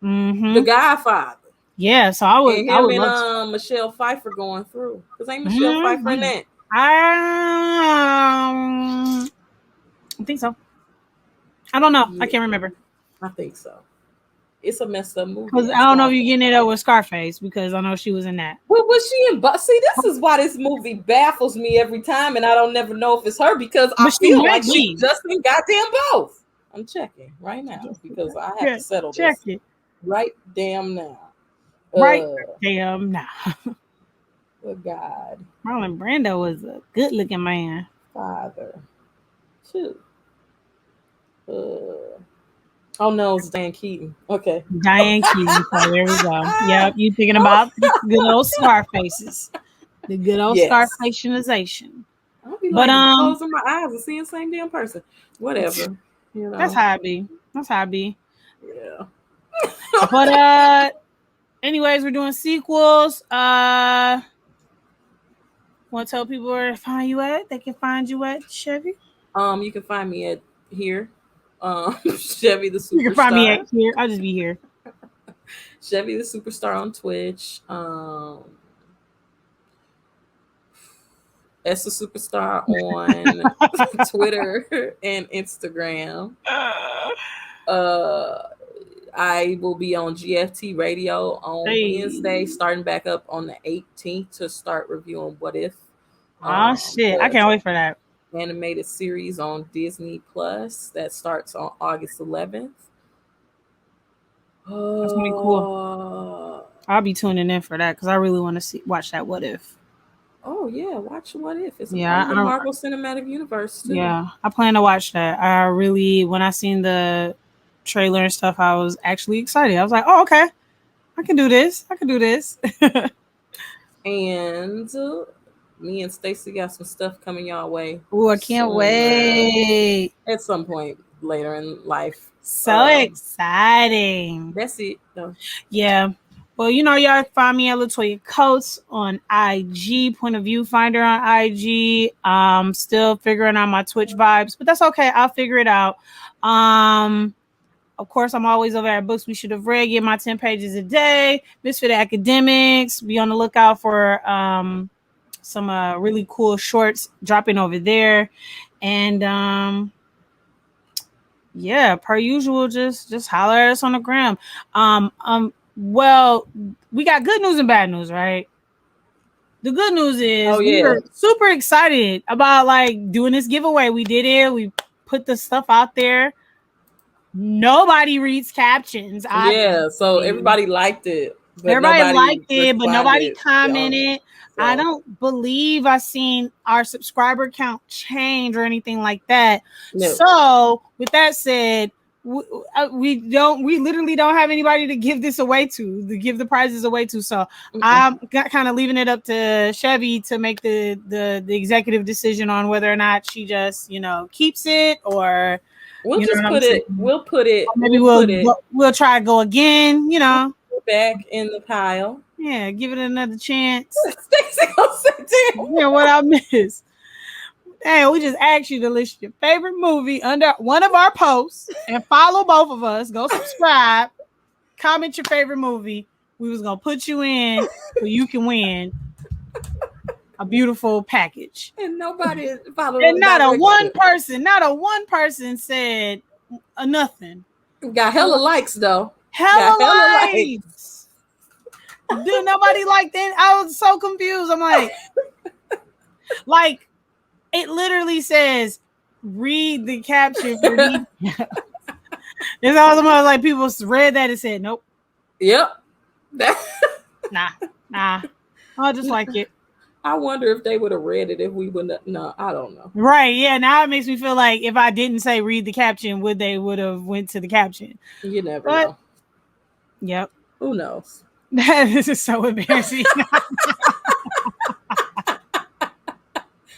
the Mm-hmm. Godfather, Yeah, so I would and I him would and love to. Michelle Pfeiffer going through because ain't Michelle Pfeiffer in Mm-hmm. that? I think so. I don't know. I Yeah, can't remember I think so. It's a messed up movie. because I Ask don't know if God. you're getting it up with Scarface because I know she was in that. What was she in? But see, this is why this movie baffles me every time, and I don't never know if it's her because I But she feel might like she be. just in goddamn both. I'm checking right now because I have Yeah, to settle check this it. right damn now. Right. Uh, Damn. Nah. good God, Marlon Brando was a good looking man. Father, two. Uh, oh no, it's Dan Keaton. Okay. Diane Keaton. So there we go. Yep, you thinking Oh, about the good old scar faces, the good old scar yes. facianization. I'll be But like closing my eyes and seeing the same damn person. Whatever, you that's know. how I be. That's how I be. Yeah. But anyways, we're doing sequels. Want to tell people where to find you at? They can find you at Chevy. You can find me at here. Chevy the You can find me at Superstar. here. I'll just be here. Chevy the Superstar on Twitch. S the Superstar on Twitter and Instagram. Uh, I will be on GFT Radio on Hey. Wednesday, starting back up on the 18th to start reviewing What If, Oh shit! I the can't wait for that. animated series on Disney Plus that starts on August 11th. That's gonna be cool. Uh, I'll be tuning in for that because I really want to watch that. What if? oh yeah, watch What If. It's a part Yeah, of the Marvel Cinematic Universe too. yeah, I plan to watch that. I really, when I seen the trailer and stuff, I was actually excited. I was like, oh, okay, I can do this. I can do this. And me and Stacy got some stuff coming y'all way Oh, I can't soon. wait. At some point later in life. So exciting. That's it though. Yeah. Well, you know, y'all find me at Latoya Coates on IG, Point of View Finder on IG. Still figuring out my Twitch vibes, but that's okay. I'll figure it out. Of course, I'm always over at Books We Should Have Read. Get my 10 pages a day. Misfit Academics. Be on the lookout for some really cool shorts dropping over there. And yeah, per usual, just holler at us on the gram. Well, we got good news and bad news, right? The good news Oh is we yeah. were super excited about like doing this giveaway. We did it. We put the stuff out there. Nobody reads captions, Yeah. So obviously. everybody liked it, but Everybody nobody liked it, but nobody responded on it. commented. I So don't believe I seen our subscriber count change or anything like that. no. So, with that said, we literally don't have anybody to give this away to give the prizes away to. So Mm-mm. I'm kind of leaving it up to Chevy to make the executive decision on whether or not she just keeps it, or We'll you know just what I'm put it. saying. We'll put it. Or maybe We'll put it we'll try to go again. back in the pile. Yeah, give it another chance. Stacey gonna sit down. Yeah, what I missed. Hey, we just asked you to list your favorite movie under one of our posts and follow both of us. Go subscribe, comment your favorite movie. We was gonna put you in so you can win a beautiful package. And nobody followed And the directions. not a one person said nothing. Got hella likes though. Got Hella hella likes. likes. Dude, nobody liked it. I was so confused. I'm like, it literally says, read the caption for these. It's all like people read that and said, nope. Yep. Nah. I just like it. I wonder if they would have read it if we wouldn't. No, I don't know. Right. Yeah. Now it makes me feel like if I didn't say read the caption, would have went to the caption? You never But know. yep. Who knows? This is so embarrassing.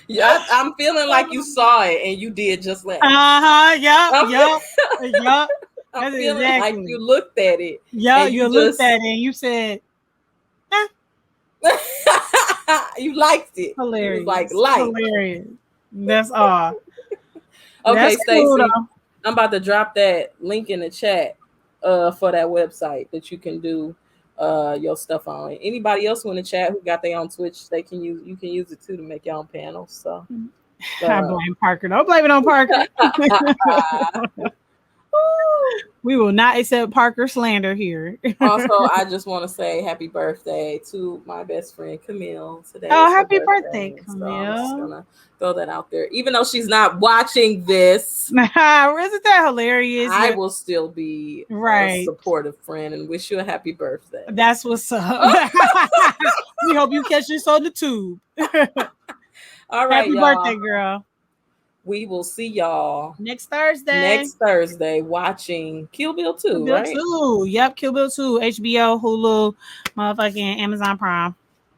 Yeah, I'm feeling like you saw it and you did just that. Yep. I'm That's feeling exactly. like you looked at it. Yeah, and you looked at it and you said, you liked it. hilarious. It was like hilarious. That's all. Okay, Stacey, cool, I'm about to drop that link in the chat for that website that you can do your stuff on. Anybody else in the chat who got their own Twitch, they can use. You can use it too to make your own panels. So I blame Parker. Don't blame it on Parker. We will not accept Parker slander here. Also, I just want to say happy birthday to my best friend Camille today. Oh, happy birthday, Camille. So I'm just gonna throw that out there. Even though she's not watching this, isn't that hilarious? I will still be a supportive friend and wish you a happy birthday. That's what's up. We hope you catch this on the tube. All right, happy birthday, girl. We will see y'all next Thursday watching Kill Bill 2, Kill Bill right? 2. Yep, Kill Bill 2, HBO, Hulu, motherfucking Amazon Prime.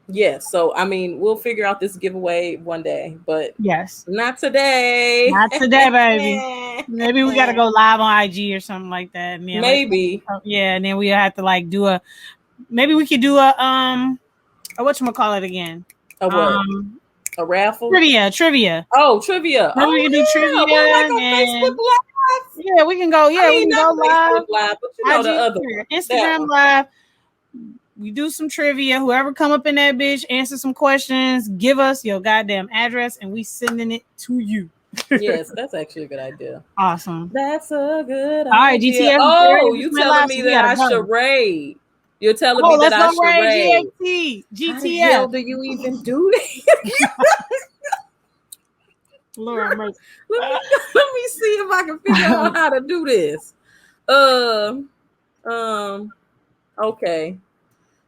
Yes, so I mean, we'll figure out this giveaway one day, but yes, not today. Not today, baby. Maybe we gotta go live on IG or something like that. Yeah, maybe. Yeah, and then we have to like do a. Maybe we could do a whatchamacallit again? A what? A raffle? Trivia. Oh, trivia. Maybe we can do trivia. Like on Facebook Live. Yeah, we can go. Yeah, we can go live. Live, but you know the other Instagram Live. We do some trivia. Whoever come up in that bitch, answer some questions, give us your goddamn address, and we sending it to you. Yes, that's actually a good idea. Awesome. That's a good idea. All right, GTS. Oh, you telling me that I should raid? You're telling me that I should raid? GTS. How the hell do you even do that? Lord mercy. Let me see if I can figure out how to do this. Okay.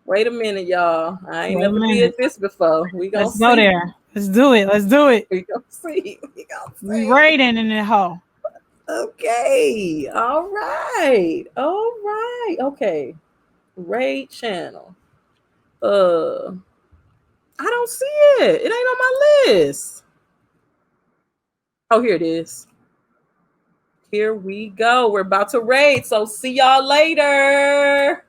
Wait a minute, y'all. I ain't never did this before. We gonna go there. Let's do it. We gonna see. We raiding in the hole. Okay. All right. Okay. Raid channel. I don't see it. It ain't on my list. Oh, here it is. Here we go. We're about to raid. So see y'all later.